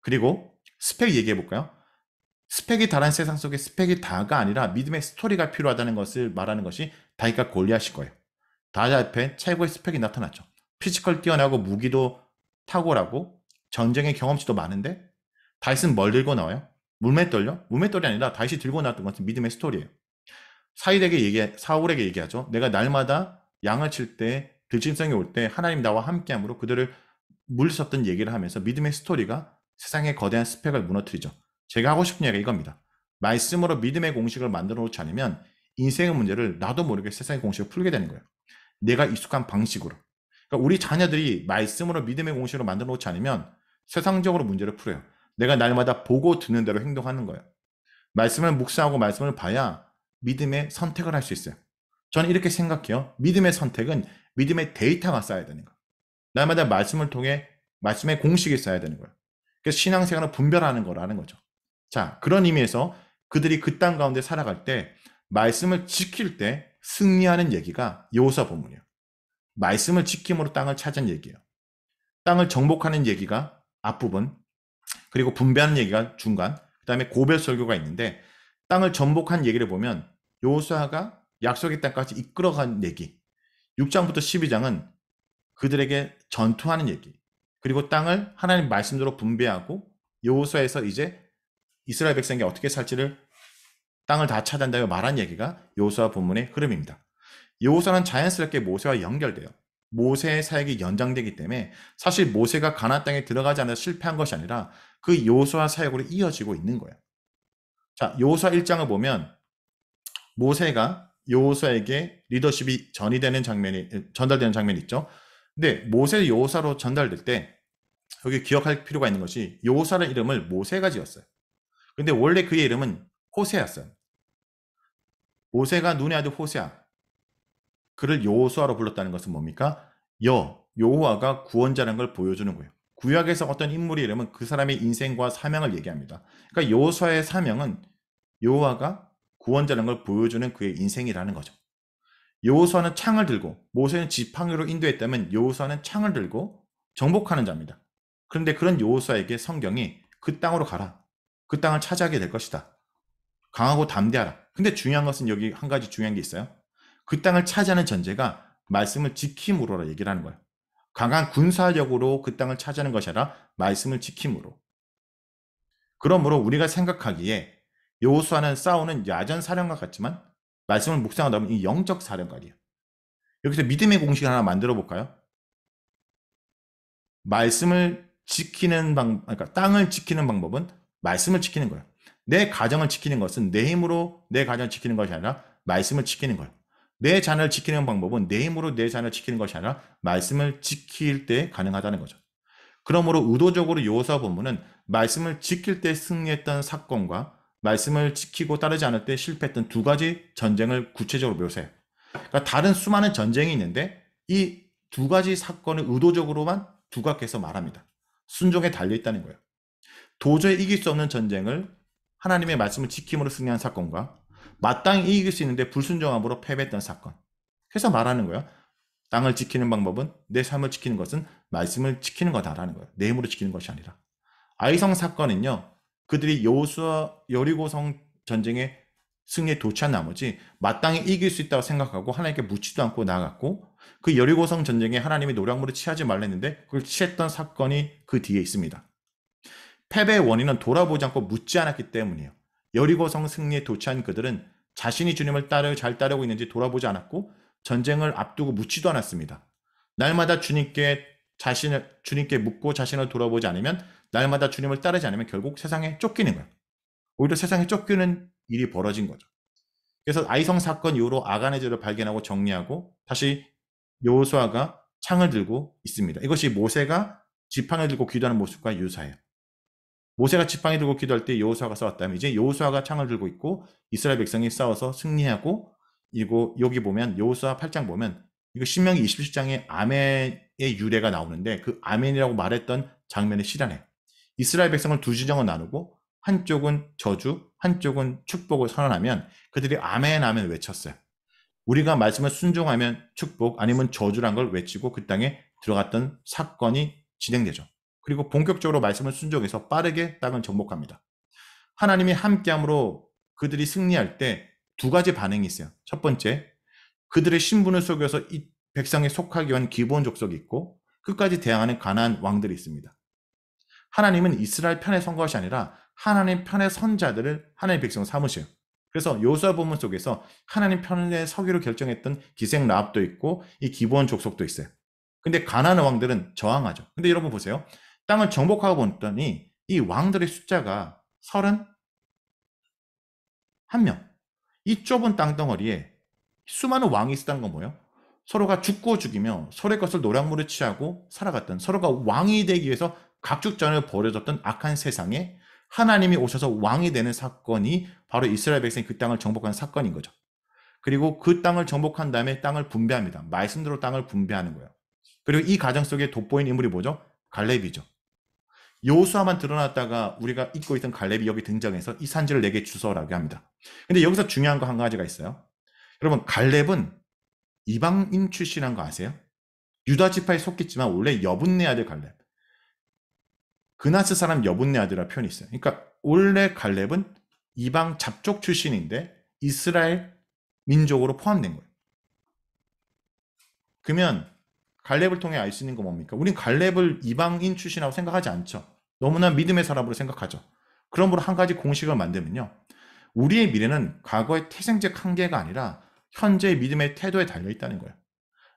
그리고 스펙 얘기해 볼까요? 스펙이 다른 세상 속에 스펙이 다가 아니라 믿음의 스토리가 필요하다는 것을 말하는 것이 다윗과 골리앗일 거예요. 다윗 앞에 최고의 스펙이 나타났죠. 피지컬 뛰어나고 무기도 탁월하고 전쟁의 경험치도 많은데 다윗은 뭘 들고 나와요? 물맷돌요? 물맷돌이 아니라 다윗이 들고 나왔던 것은 믿음의 스토리예요. 사울에게 얘기하죠. 내가 날마다 양을 칠 때 들짐승이 올 때 하나님 나와 함께함으로 그들을 물리쳤던 얘기를 하면서 믿음의 스토리가 세상의 거대한 스펙을 무너뜨리죠. 제가 하고 싶은 얘기가 이겁니다. 말씀으로 믿음의 공식을 만들어 놓지 않으면 인생의 문제를 나도 모르게 세상의 공식을 풀게 되는 거예요. 내가 익숙한 방식으로. 그러니까 우리 자녀들이 말씀으로 믿음의 공식으로 만들어 놓지 않으면 세상적으로 문제를 풀어요. 내가 날마다 보고 듣는 대로 행동하는 거예요. 말씀을 묵상하고 말씀을 봐야 믿음의 선택을 할 수 있어요. 저는 이렇게 생각해요. 믿음의 선택은 믿음의 데이터가 쌓여야 되는 거예요. 날마다 말씀을 통해 말씀의 공식이 쌓여야 되는 거예요. 그래서 신앙생활을 분별하는 거라는 거죠. 자, 그런 의미에서 그들이 그 땅 가운데 살아갈 때 말씀을 지킬 때 승리하는 얘기가 여호수아 본문이에요. 말씀을 지킴으로 땅을 차지한 얘기예요. 땅을 정복하는 얘기가 앞부분, 그리고 분배하는 얘기가 중간, 그 다음에 고별 설교가 있는데 땅을 정복한 얘기를 보면 여호수아가 약속의 땅까지 이끌어간 얘기, 6장부터 12장은 그들에게 전투하는 얘기, 그리고 땅을 하나님 말씀대로 분배하고 여호수아에서 이제 이스라엘 백성이 어떻게 살지를 땅을 다 차지한다고 말한 얘기가 여호수아 본문의 흐름입니다. 여호수아는 자연스럽게 모세와 연결돼요. 모세의 사역이 연장되기 때문에 사실 모세가 가나안 땅에 들어가지 않아서 실패한 것이 아니라 그 여호수아 사역으로 이어지고 있는 거예요. 자, 여호수아 1장을 보면 모세가 여호수아에게 리더십이 전달되는 장면이 있죠. 근데 모세 여호수아로 전달될 때 여기 기억할 필요가 있는 것이 여호수아의 이름을 모세가 지었어요. 근데 원래 그의 이름은 호세아였어요. 모세가 눈의 아들 호세아, 그를 여호수아로 불렀다는 것은 뭡니까? 여호와가 구원자라는 걸 보여주는 거예요. 구약에서 어떤 인물의 이름은 그 사람의 인생과 사명을 얘기합니다. 그러니까 여호수아의 사명은 여호와가 구원자라는 걸 보여주는 그의 인생이라는 거죠. 여호수아는 창을 들고, 모세는 지팡이로 인도했다면 여호수아는 창을 들고 정복하는 자입니다. 그런데 그런 여호수아에게 성경이 그 땅으로 가라, 그 땅을 차지하게 될 것이다, 강하고 담대하라. 근데 중요한 것은 여기 한 가지 중요한 게 있어요. 그 땅을 차지하는 전제가 말씀을 지킴으로라 얘기를 하는 거예요. 강한 군사력으로 그 땅을 차지하는 것이 아니라 말씀을 지킴으로. 그러므로 우리가 생각하기에 여호수아는 싸우는 야전 사령관 같지만 말씀을 묵상하다 보면 이 영적 사령관이에요. 여기서 믿음의 공식을 하나 만들어 볼까요? 말씀을 지키는 그러니까 땅을 지키는 방법은 말씀을 지키는 거예요. 내 가정을 지키는 것은 내 힘으로 내 가정을 지키는 것이 아니라 말씀을 지키는 거예요. 내 자녀를 지키는 방법은 내 힘으로 내 자녀를 지키는 것이 아니라 말씀을 지킬 때 가능하다는 거죠. 그러므로 의도적으로 여호수아 본문은 말씀을 지킬 때 승리했던 사건과 말씀을 지키고 따르지 않을 때 실패했던 두 가지 전쟁을 구체적으로 묘사해요. 그러니까 다른 수많은 전쟁이 있는데 이 두 가지 사건을 의도적으로만 두각해서 말합니다. 순종에 달려있다는 거예요. 도저히 이길 수 없는 전쟁을 하나님의 말씀을 지킴으로 승리한 사건과 마땅히 이길 수 있는데 불순종함으로 패배했던 사건. 그래서 말하는 거예요. 땅을 지키는 방법은, 내 삶을 지키는 것은 말씀을 지키는 거다라는 거예요. 내 힘으로 지키는 것이 아니라. 아이성 사건은요, 그들이 여호수아 여리고성 전쟁에 승리에 도취한 나머지 마땅히 이길 수 있다고 생각하고 하나님께 묻지도 않고 나아갔고, 그 여리고성 전쟁에 하나님이 노량물을 취하지 말라 했는데 그걸 취했던 사건이 그 뒤에 있습니다. 패배의 원인은 돌아보지 않고 묻지 않았기 때문이에요. 여리고성 승리에 도취한 그들은 자신이 주님을 잘 따르고 있는지 돌아보지 않았고 전쟁을 앞두고 묻지도 않았습니다. 날마다 주님께 묻고 자신을 돌아보지 않으면 날마다 주님을 따르지 않으면 결국 세상에 쫓기는 거예요. 오히려 세상에 쫓기는 일이 벌어진 거죠. 그래서 아이성 사건 이후로 아간의 죄를 발견하고 정리하고 다시 여호수아가 창을 들고 있습니다. 이것이 모세가 지팡이를 들고 기도하는 모습과 유사해요. 모세가 지팡이 들고 기도할 때 여호수아가 싸웠다면 이제 여호수아가 창을 들고 있고 이스라엘 백성이 싸워서 승리하고, 이거 여기 보면 여호수아 8장 보면 이거 신명기 27장에 아멘의 유래가 나오는데 그 아멘이라고 말했던 장면이 실현해요. 이스라엘 백성을 두 지정을 나누고 한쪽은 저주, 한쪽은 축복을 선언하면 그들이 아멘 아멘 외쳤어요. 우리가 말씀을 순종하면 축복, 아니면 저주란 걸 외치고 그 땅에 들어갔던 사건이 진행되죠. 그리고 본격적으로 말씀을 순종해서 빠르게 땅을 정복합니다. 하나님이 함께함으로 그들이 승리할 때 두 가지 반응이 있어요. 첫 번째, 그들의 신분을 속여서 이 백성에 속하기 위한 기본 족속이 있고 끝까지 대항하는 가나안 왕들이 있습니다. 하나님은 이스라엘 편에 선 것이 아니라 하나님 편에 선 자들을 하나님의 백성 삼으셔요. 그래서 여호수아 본문 속에서 하나님 편에 서기로 결정했던 기생 라합도 있고 이 기본 족속도 있어요. 근데 가나안 왕들은 저항하죠. 근데 여러분 보세요. 땅을 정복하고 봤더니 이 왕들의 숫자가 31명. 이 좁은 땅덩어리에 수많은 왕이 있었다는 건 뭐예요? 서로가 죽고 죽이며 서로의 것을 노략물에 취하고 살아갔던, 서로가 왕이 되기 위해서 각축전을 벌여졌던 악한 세상에 하나님이 오셔서 왕이 되는 사건이 바로 이스라엘 백성이 그 땅을 정복한 사건인 거죠. 그리고 그 땅을 정복한 다음에 땅을 분배합니다. 말씀대로 땅을 분배하는 거예요. 그리고 이 과정 속에 돋보인 인물이 뭐죠? 갈렙이죠. 여호수아만 드러났다가 우리가 잊고 있던 갈렙이 여기 등장해서 이 산지를 내게 주소라고 합니다. 근데 여기서 중요한 거 한 가지가 있어요. 여러분, 갈렙은 이방인 출신이라는 거 아세요? 유다 지파에 속했지만 원래 여분네 아들 갈렙. 그나스 사람 여분네 아들이라는 표현이 있어요. 그러니까 원래 갈렙은 이방 잡족 출신인데 이스라엘 민족으로 포함된 거예요. 그러면 갈렙을 통해 알 수 있는 거 뭡니까? 우린 갈렙을 이방인 출신이라고 생각하지 않죠. 너무나 믿음의 사람으로 생각하죠. 그러므로 한 가지 공식을 만들면요. 우리의 미래는 과거의 태생적 한계가 아니라 현재의 믿음의 태도에 달려있다는 거예요.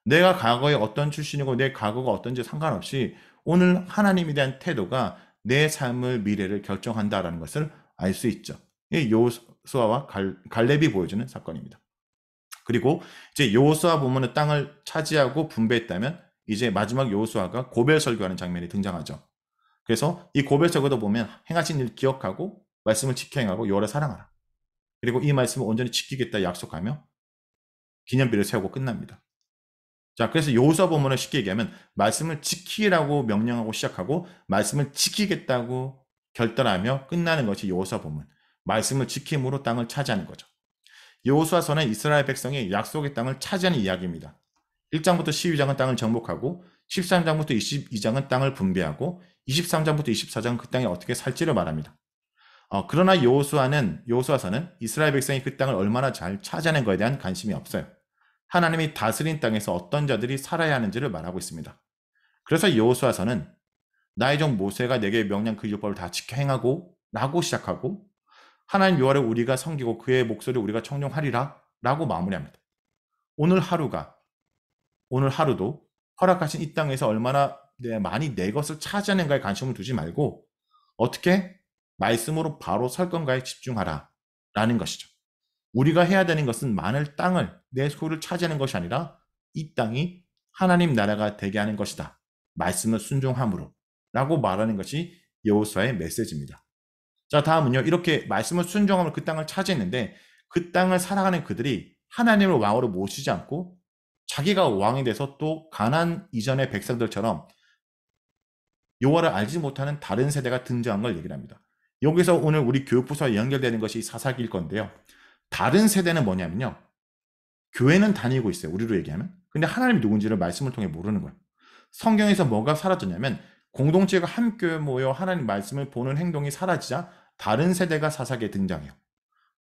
내가 과거에 어떤 출신이고 내 과거가 어떤지 상관없이 오늘 하나님에 대한 태도가 내 삶의 미래를 결정한다는 것을 알 수 있죠. 이 여호수아와 갈렙이 보여주는 사건입니다. 그리고 이제 여호수아 보면은 땅을 차지하고 분배했다면 이제 마지막 여호수아가 고별 설교하는 장면이 등장하죠. 그래서 이 고별 설교도 보면 행하신 일 기억하고 말씀을 지켜 행하고 여호와를 사랑하라. 그리고 이 말씀을 온전히 지키겠다 약속하며 기념비를 세우고 끝납니다. 자, 그래서 여호수아 본문을 쉽게 얘기하면 말씀을 지키라고 명령하고 시작하고 말씀을 지키겠다고 결단하며 끝나는 것이 여호수아 본문. 말씀을 지킴으로 땅을 차지하는 거죠. 여호수아서는 이스라엘 백성이 약속의 땅을 차지하는 이야기입니다. 1장부터 12장은 땅을 정복하고 13장부터 22장은 땅을 분배하고 23장부터 24장은 그 땅에 어떻게 살지를 말합니다. 그러나 여호수아서는 이스라엘 백성이 그 땅을 얼마나 잘 차지하는 것에 대한 관심이 없어요. 하나님이 다스린 땅에서 어떤 자들이 살아야 하는지를 말하고 있습니다. 그래서 여호수아서는 나의 종 모세가 내게 명령 그 율법을 다 지켜 행하고 라고 시작하고 하나님 여호와를 우리가 섬기고 그의 목소리를 우리가 청종하리라 라고 마무리합니다. 오늘 하루도 허락하신 이 땅에서 얼마나 많이 내 것을 차지하는가에 관심을 두지 말고 어떻게 말씀으로 바로 설 건가에 집중하라 라는 것이죠. 우리가 해야 되는 것은 많은 땅을 내 소유를 차지하는 것이 아니라 이 땅이 하나님 나라가 되게 하는 것이다. 말씀을 순종함으로 라고 말하는 것이 여호수아의 메시지입니다. 자, 다음은요. 이렇게 말씀을 순종함으로 그 땅을 차지했는데 그 땅을 살아가는 그들이 하나님을 왕으로 모시지 않고 자기가 왕이 돼서 또 가나안 이전의 백성들처럼 여호와를 알지 못하는 다른 세대가 등장한 걸 얘기를 합니다. 여기서 오늘 우리 교육부서와 연결되는 것이 사사기일 건데요. 다른 세대는 뭐냐면요. 교회는 다니고 있어요. 우리로 얘기하면. 근데 하나님이 누군지를 말씀을 통해 모르는 거예요. 성경에서 뭐가 사라졌냐면 공동체가 함께 모여 하나님 말씀을 보는 행동이 사라지자 다른 세대가 사사기에 등장해요.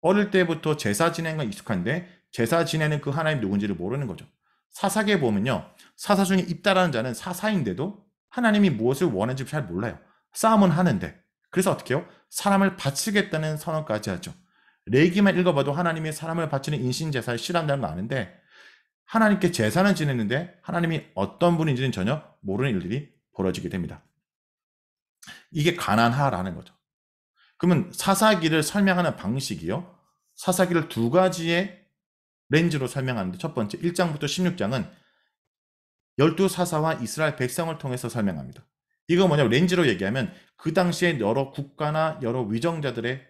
어릴 때부터 제사 지내는 익숙한데 제사 지내는 그 하나님 누군지를 모르는 거죠. 사사기에 보면요. 사사 중에 입다라는 자는 사사인데도 하나님이 무엇을 원하는지 잘 몰라요. 싸움은 하는데. 그래서 어떻게 해요? 사람을 바치겠다는 선언까지 하죠. 레위기만 읽어봐도 하나님이 사람을 바치는 인신제사를 싫어한다는 거 아는데 하나님께 제사는 지냈는데 하나님이 어떤 분인지는 전혀 모르는 일들이 벌어지게 됩니다. 이게 가난하라는 거죠. 그러면 사사기를 설명하는 방식이요. 사사기를 두 가지의 렌즈로 설명하는데 첫 번째 1장부터 16장은 12사사와 이스라엘 백성을 통해서 설명합니다. 이거 뭐냐면 렌즈로 얘기하면 그 당시에 여러 국가나 여러 위정자들의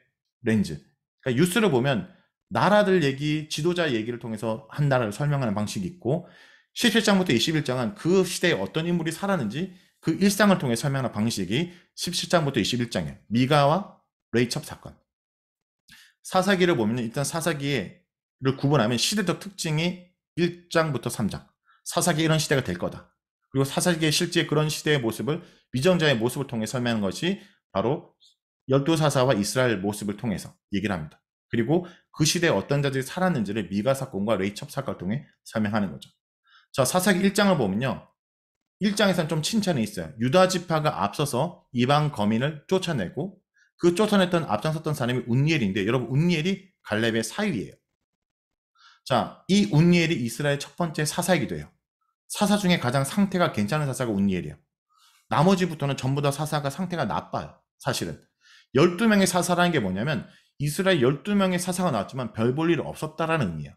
렌즈. 그러니까 뉴스를 보면 나라들 얘기, 지도자 얘기를 통해서 한 나라를 설명하는 방식이 있고 17장부터 21장은 그 시대에 어떤 인물이 살았는지 그 일상을 통해 설명하는 방식이 17장부터 21장에 미가와 레이첩 사건. 사사기를 보면 일단 사사기를 구분하면 시대적 특징이 1장부터 3장. 사사기 이런 시대가 될 거다. 그리고 사사기의 실제 그런 시대의 모습을 위정자의 모습을 통해 설명하는 것이 바로 12사사와 이스라엘 모습을 통해서 얘기를 합니다. 그리고 그 시대에 어떤 자들이 살았는지를 미가 사건과 레이첩 사건을 통해 설명하는 거죠. 자, 사사기 1장을 보면요. 1장에서는 좀 칭찬이 있어요. 유다 지파가 앞서서 이방 거민을 쫓아내고 그 쫓아냈던 앞장섰던 사람이 운니엘인데 여러분 운니엘이 갈렙의 사위예요. 자, 이 운니엘이 이스라엘 첫 번째 사사이기도 해요. 사사 중에 가장 상태가 괜찮은 사사가 운니엘이에요. 나머지부터는 전부 다 사사가 상태가 나빠요. 사실은 12명의 사사라는 게 뭐냐면 이스라엘 12명의 사사가 나왔지만 별 볼 일 없었다라는 의미예요.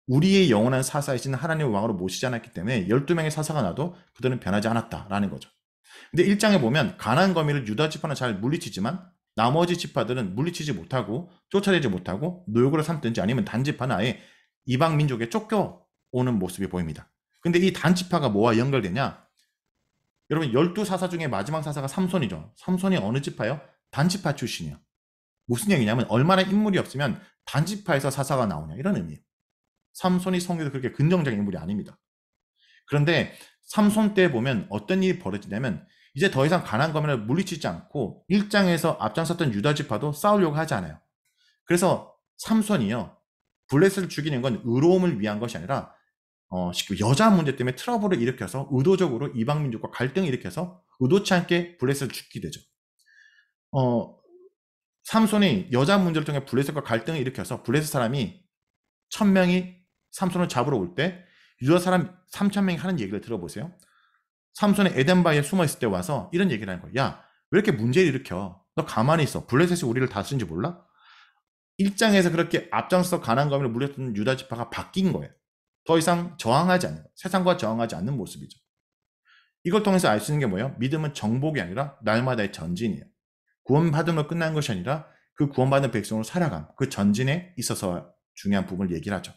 우리의 영원한 사사이신 하나님의 왕으로 모시지 않았기 때문에 12명의 사사가 나도 그들은 변하지 않았다라는 거죠. 근데 1장에 보면 가나안 거민을 유다 지파는 잘 물리치지만 나머지 지파들은 물리치지 못하고 쫓아내지 못하고 노역으로 삼든지 아니면 단지파는 아예 이방 민족에 쫓겨오는 모습이 보입니다. 근데 이 단지파가 뭐와 연결되냐? 여러분 12사사 중에 마지막 사사가 삼손이죠. 삼손이 어느 지파요? 단지파 출신이에요. 무슨 얘기냐면 얼마나 인물이 없으면 단지파에서 사사가 나오냐 이런 의미예요. 삼손이 성경에서 그렇게 긍정적인 인물이 아닙니다. 그런데 삼손 때 보면 어떤 일이 벌어지냐면 이제 더 이상 가나안 거민을 물리치지 않고 1장에서 앞장섰던 유다 지파도 싸우려고 하지 않아요. 그래서 삼손이요. 블레셋을 죽이는 건 의로움을 위한 것이 아니라 여자 문제 때문에 트러블을 일으켜서 의도적으로 이방 민족과 갈등을 일으켜서 의도치 않게 블레셋을 죽게 되죠. 삼손이 여자 문제를 통해 블레셋과 갈등을 일으켜서 블레셋 사람이 1000명이 삼손을 잡으러 올 때 유다 사람 3000명이 하는 얘기를 들어보세요. 삼손이 에덴바위에 숨어있을 때 와서 이런 얘기를 하는 거예요. 야, 왜 이렇게 문제를 일으켜? 너 가만히 있어. 블레셋이 우리를 다스린지 몰라? 1장에서 그렇게 앞장서 가나안 거민을 물렸던 유다 지파가 바뀐 거예요. 더 이상 저항하지 않는 거예요. 세상과 저항하지 않는 모습이죠. 이걸 통해서 알 수 있는 게 뭐예요? 믿음은 정복이 아니라 날마다의 전진이에요. 구원받음으로 끝난 것이 아니라 그 구원받은 백성으로 살아감, 그 전진에 있어서 중요한 부분을 얘기를 하죠.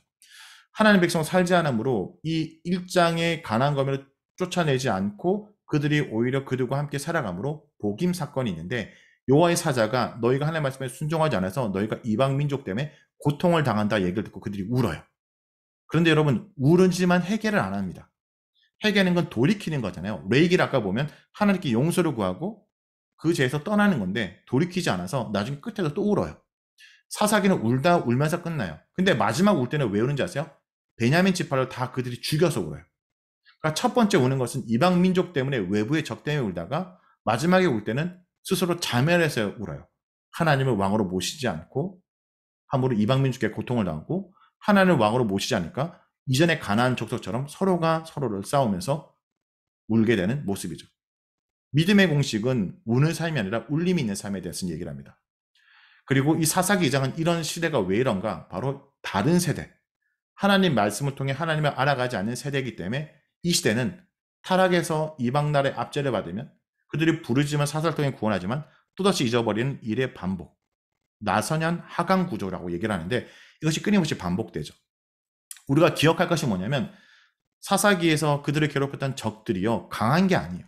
하나님 백성 살지 않으므로 이 1장의 가나안 거민을 쫓아내지 않고 그들이 오히려 그들과 함께 살아감으로 복임 사건이 있는데 여호와의 사자가 너희가 하나님의 말씀에 순종하지 않아서 너희가 이방 민족 때문에 고통을 당한다 얘기를 듣고 그들이 울어요. 그런데 여러분 울지만 회개를 안 합니다. 회개하는 건 돌이키는 거잖아요. 레이기를 아까 보면 하나님께 용서를 구하고 그 죄에서 떠나는 건데 돌이키지 않아서 나중에 끝에도 또 울어요. 사사기는 울다 울면서 끝나요. 근데 마지막 울 때는 왜 우는지 아세요? 베냐민 지파를 다 그들이 죽여서 울어요. 그러니까 첫 번째 우는 것은 이방 민족 때문에 외부의 적 때문에 울다가 마지막에 울 때는 스스로 자멸해서 울어요. 하나님을 왕으로 모시지 않고 함부로 이방 민족에 고통을 당하고 하나님을 왕으로 모시지 않으니까 이전에 가나안 족속처럼 서로가 서로를 싸우면서 울게 되는 모습이죠. 믿음의 공식은 우는 삶이 아니라 울림이 있는 삶에 대해서 얘기를 합니다. 그리고 이 사사기 2장은 이런 시대가 왜 이런가? 바로 다른 세대, 하나님 말씀을 통해 하나님을 알아가지 않는 세대이기 때문에 이 시대는 타락에서 이방 나라의 압제를 받으면 그들이 부르짖으면 사사를 통해 구원하지만 또다시 잊어버리는 일의 반복, 나선현 하강 구조라고 얘기를 하는데 이것이 끊임없이 반복되죠. 우리가 기억할 것이 뭐냐면 사사기에서 그들을 괴롭혔던 적들이요 강한 게 아니에요.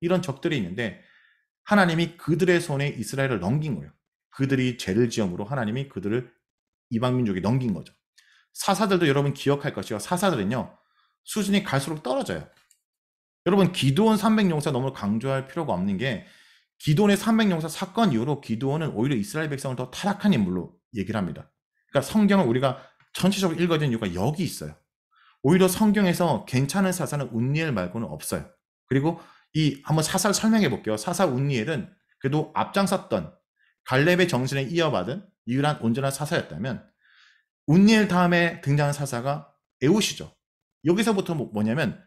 이런 적들이 있는데 하나님이 그들의 손에 이스라엘을 넘긴 거예요. 그들이 죄를 지음으로 하나님이 그들을 이방 민족에 넘긴 거죠. 사사들도 여러분 기억할 것이요. 사사들은요 수준이 갈수록 떨어져요. 여러분 기드온 300용사 너무 강조할 필요가 없는 게 기드온의 300용사 사건 이후로 기드온은 오히려 이스라엘 백성을 더 타락한 인물로 얘기를 합니다. 그러니까 성경을 우리가 전체적으로 읽어야 이유가 여기 있어요. 오히려 성경에서 괜찮은 사사는 운니엘 말고는 없어요. 그리고 한번 사사를 설명해 볼게요. 사사 운니엘은 그래도 앞장섰던 갈렙의 정신에 이어받은 유일한 온전한 사사였다면 운니엘 다음에 등장한 사사가 에웃이죠. 여기서부터 뭐냐면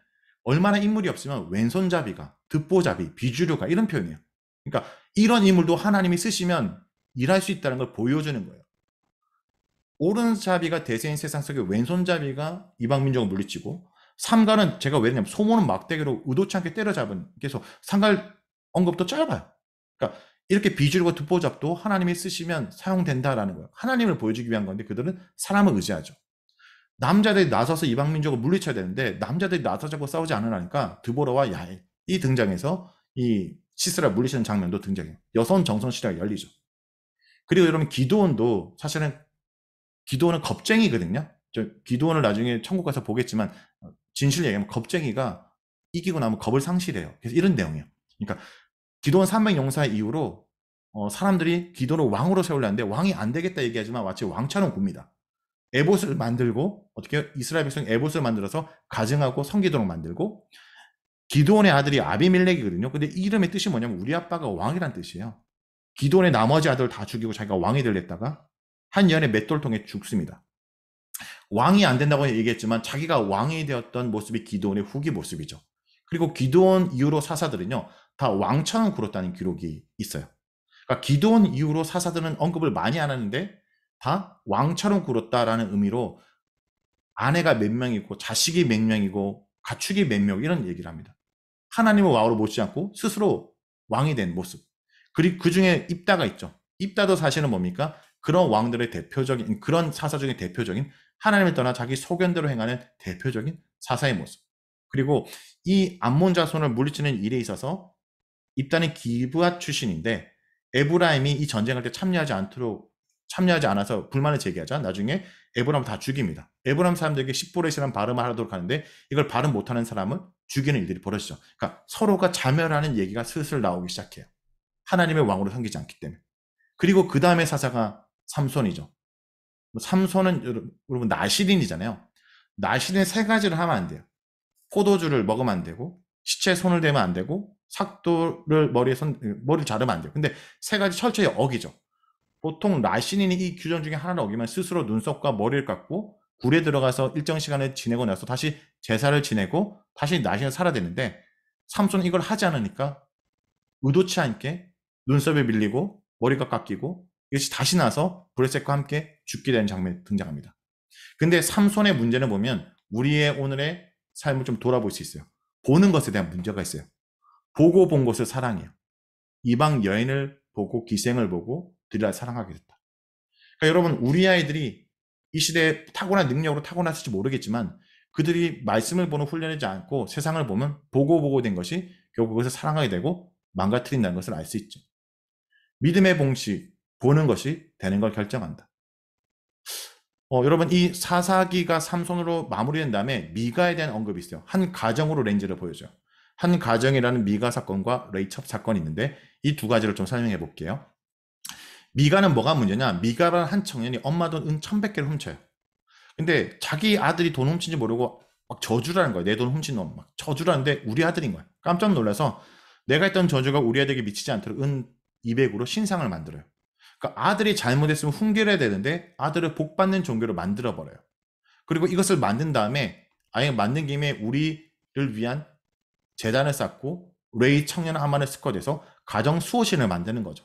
얼마나 인물이 없으면 왼손잡이가, 듣보잡이, 비주류가 이런 표현이에요. 그러니까 이런 인물도 하나님이 쓰시면 일할 수 있다는 걸 보여주는 거예요. 오른손잡이가 대세인 세상 속에 왼손잡이가 이방 민족을 물리치고, 삼갈은 제가 왜 그러냐면 소모는 막대기로 의도치 않게 때려잡은, 그래서 삼갈 언급도 짧아요. 그러니까 이렇게 비주류가 듣보잡도 하나님이 쓰시면 사용된다라는 거예요. 하나님을 보여주기 위한 건데 그들은 사람을 의지하죠. 남자들이 나서서 이방 민족을 물리쳐야 되는데 남자들이 나서자고 싸우지 않으라니까 드보라와 야엘이 등장해서 이 시스라 물리치는 장면도 등장해요. 여성 정성 시대가 열리죠. 그리고 여러분 기드온도 사실은 기드온은 겁쟁이거든요. 기드온을 나중에 천국 가서 보겠지만 진실 얘기하면 겁쟁이가 이기고 나면 겁을 상실해요. 그래서 이런 내용이에요. 그러니까 기드온 300용사 이후로 사람들이 기드온을 왕으로 세우려는데 왕이 안 되겠다 얘기하지만 마치 왕처럼 굽니다. 에봇을 만들고 어떻게 이스라엘 백성 에봇을 만들어서 가증하고 성기도록 만들고, 기드온의 아들이 아비멜렉이거든요. 근데 이름의 뜻이 뭐냐면 우리 아빠가 왕이란 뜻이에요. 기드온의 나머지 아들 다 죽이고 자기가 왕이 되려다가 한 년에 맷돌 통해 죽습니다. 왕이 안 된다고 얘기했지만 자기가 왕이 되었던 모습이 기드온의 후기 모습이죠. 그리고 기드온 이후로 사사들은요 다 왕처럼 굴었다는 기록이 있어요. 그러니까 기드온 이후로 사사들은 언급을 많이 안 하는데 다 왕처럼 굴었다라는 의미로 아내가 몇 명이고 자식이 몇 명이고 가축이 몇 명 이런 얘기를 합니다. 하나님을 왕으로 모시지 않고 스스로 왕이 된 모습. 그리고 그 중에 입다가 있죠. 입다도 사실은 뭡니까? 그런 왕들의 대표적인, 그런 사사 중에 대표적인, 하나님을 떠나 자기 소견대로 행하는 대표적인 사사의 모습. 그리고 이 암몬 자손을 물리치는 일에 있어서 입다는 기브앗 출신인데 에브라임이 이 전쟁할 때 참여하지 않아서 불만을 제기하자 나중에 에브라임을 다 죽입니다. 에브라임 사람들에게 십보렛이라는 발음을 하도록 하는데 이걸 발음 못하는 사람을 죽이는 일들이 벌어지죠. 그러니까 서로가 자멸하는 얘기가 슬슬 나오기 시작해요. 하나님의 왕으로 섬기지 않기 때문에. 그리고 그 다음에 사사가 삼손이죠. 삼손은 여러분 나시린이잖아요. 나시린 세 가지를 하면 안 돼요. 포도주를 먹으면 안 되고, 시체에 손을 대면 안 되고, 삭도를 머리를 자르면 안 돼요. 근데 세 가지 철저히 어기죠. 보통 나시린이 이 규정 중에 하나를 어기면 스스로 눈썹과 머리를 깎고 굴에 들어가서 일정 시간을 지내고 나서 다시 제사를 지내고 다시 나시린을 살아야 되는데, 삼손은 이걸 하지 않으니까 의도치 않게 눈썹이 밀리고 머리가 깎이고 이것이 다시 나서 브레셋과 함께 죽게 되는 장면이 등장합니다. 근데 삼손의 문제는 보면 우리의 오늘의 삶을 좀 돌아볼 수 있어요. 보는 것에 대한 문제가 있어요. 보고 본 것을 사랑해요. 이방 여인을 보고 기생을 보고 들이라 사랑하게 됐다. 그러니까 여러분 우리 아이들이 이 시대에 타고난 능력으로 타고났을지 모르겠지만 그들이 말씀을 보는 훈련이지 않고 세상을 보면 보고 된 것이 결국 그것을 사랑하게 되고 망가뜨린다는 것을 알 수 있죠. 믿음의 봉시, 보는 것이 되는 걸 결정한다. 여러분 이 사사기가 삼손으로 마무리된 다음에 미가에 대한 언급이 있어요. 한 가정으로 렌즈를 보여줘요. 한 가정이라는 미가 사건과 레이첩 사건이 있는데 이 두 가지를 좀 설명해 볼게요. 미가는 뭐가 문제냐? 미가라는 한 청년이 엄마 돈 은 1,100개를 훔쳐요. 근데 자기 아들이 돈 훔친지 모르고 막 저주라는 거예요. 내 돈 훔친 놈. 막 저주라는데 우리 아들인 거야. 깜짝 놀라서 내가 했던 저주가 우리 아들에게 미치지 않도록 은 200으로 신상을 만들어요. 그러니까 아들이 잘못했으면 훈계를 해야 되는데 아들을 복받는 종교로 만들어버려요. 그리고 이것을 만든 다음에 아예 만든 김에 우리를 위한 재단을 쌓고 레이 청년 하만을 스쿼드해서 가정 수호신을 만드는 거죠.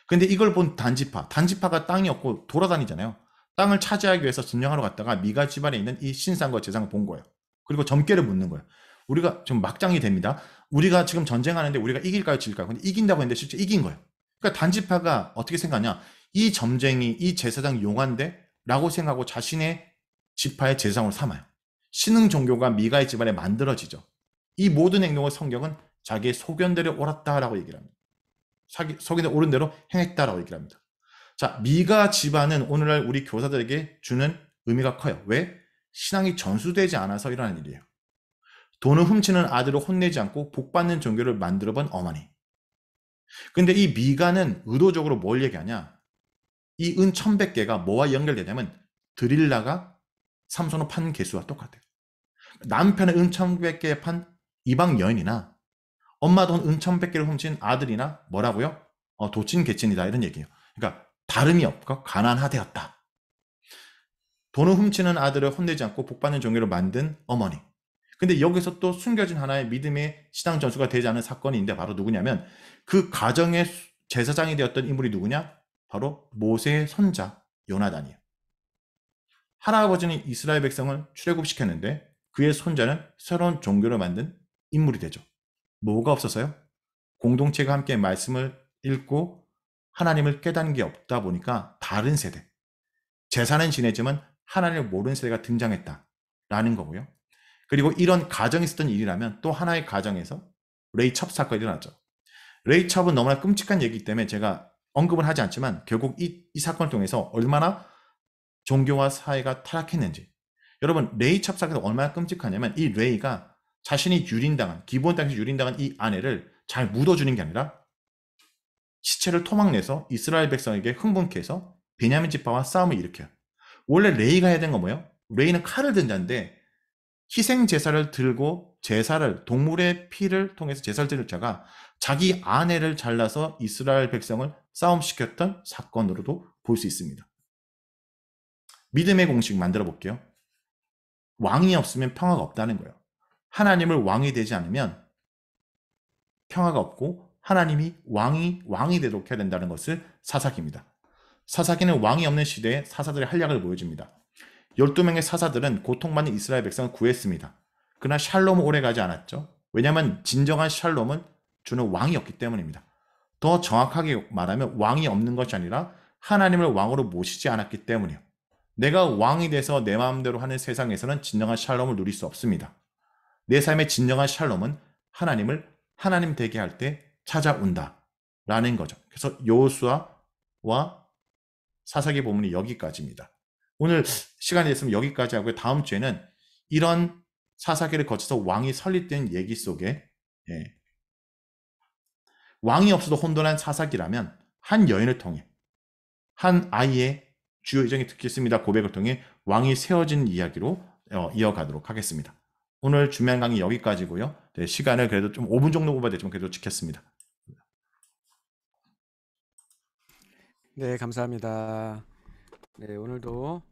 근데 이걸 본 단지파가 땅이 없고 돌아다니잖아요. 땅을 차지하기 위해서 점령하러 갔다가 미가 집안에 있는 이 신상과 재상을 본 거예요. 그리고 점괘를 묻는 거예요. 우리가 지금 막장이 됩니다. 우리가 지금 전쟁하는데 우리가 이길까요, 질까요? 근데 이긴다고 했는데 실제 이긴 거예요. 그러니까 단지파가 어떻게 생각하냐? 이 점쟁이, 이 제사장 용한데? 라고 생각하고 자신의 지파의 제사장으로 삼아요. 신흥 종교가 미가의 집안에 만들어지죠. 이 모든 행동을 성경은 자기의 소견대로 옳았다라고 얘기를 합니다. 소견대로 옳은 대로 행했다라고 얘기를 합니다. 자, 미가 집안은 오늘날 우리 교사들에게 주는 의미가 커요. 왜? 신앙이 전수되지 않아서 일어나는 일이에요. 돈을 훔치는 아들을 혼내지 않고 복받는 종교를 만들어본 어머니. 근데 이 미가는 의도적으로 뭘 얘기하냐? 이 은 1,100개가 뭐와 연결되냐면 드릴라가 삼손을 판 개수와 똑같아요. 남편의 은 1,100개 판 이방 여인이나 엄마 돈 은 1,100개를 훔친 아들이나 뭐라고요? 도친 개친이다 이런 얘기예요. 그러니까 다름이 없고 가난하되었다. 돈을 훔치는 아들을 혼내지 않고 복받는 종교를 만든 어머니. 근데 여기서 또 숨겨진 하나의 믿음의 신앙 전수가 되지 않은 사건이 있는데 바로 누구냐면 그 가정의 제사장이 되었던 인물이 누구냐? 바로 모세의 손자 요나단이에요. 할아버지는 이스라엘 백성을 출애굽시켰는데 그의 손자는 새로운 종교를 만든 인물이 되죠. 뭐가 없어서요? 공동체가 함께 말씀을 읽고 하나님을 깨닫는 게 없다 보니까 다른 세대, 제사는 지내지만 하나님을 모르는 세대가 등장했다라는 거고요. 그리고 이런 가정이 있었던 일이라면 또 하나의 가정에서 레이첩 사건이 일어나죠. 레이첩은 너무나 끔찍한 얘기이기 때문에 제가 언급은 하지 않지만 결국 이 사건을 통해서 얼마나 종교와 사회가 타락했는지. 여러분, 레이첩 사건이 얼마나 끔찍하냐면 이 레이가 자신이 유린당한, 기브온 땅에서 유린당한 이 아내를 잘 묻어주는 게 아니라 시체를 토막내서 이스라엘 백성에게 흥분케 해서 베냐민 지파와 싸움을 일으켜요. 원래 레이가 해야 되는 건 뭐예요? 레이는 칼을 든 자인데 희생 제사를 들고 제사를, 동물의 피를 통해서 제사를 드릴 자가 자기 아내를 잘라서 이스라엘 백성을 싸움시켰던 사건으로도 볼 수 있습니다. 믿음의 공식 만들어 볼게요. 왕이 없으면 평화가 없다는 거예요. 하나님을 왕이 되지 않으면 평화가 없고 하나님이 왕이 되도록 해야 된다는 것을 사사기입니다. 사사기는 왕이 없는 시대에 사사들의 한량을 보여줍니다. 12명의 사사들은 고통받는 이스라엘 백성을 구했습니다. 그러나 샬롬은 오래가지 않았죠. 왜냐하면 진정한 샬롬은 주는 왕이 없기 때문입니다. 더 정확하게 말하면 왕이 없는 것이 아니라 하나님을 왕으로 모시지 않았기 때문이에요. 내가 왕이 돼서 내 마음대로 하는 세상에서는 진정한 샬롬을 누릴 수 없습니다. 내 삶의 진정한 샬롬은 하나님을 하나님 되게 할 때 찾아온다 라는 거죠. 그래서 여호수아와 사사기 본문이 여기까지입니다. 오늘 시간이 됐으면 여기까지 하고요. 다음 주에는 이런 사사기를 거쳐서 왕이 설립된 얘기 속에 왕이 없어도 혼돈한 사사기라면 한 여인을 통해 한 아이의 주요 이정이 듣겠습니다 고백을 통해 왕이 세워진 이야기로 이어가도록 하겠습니다. 오늘 준비한 강의 여기까지고요. 네, 시간을 그래도 좀 5분 정도 오버됐지만 그래도 지켰습니다. 네, 감사합니다. 네, 오늘도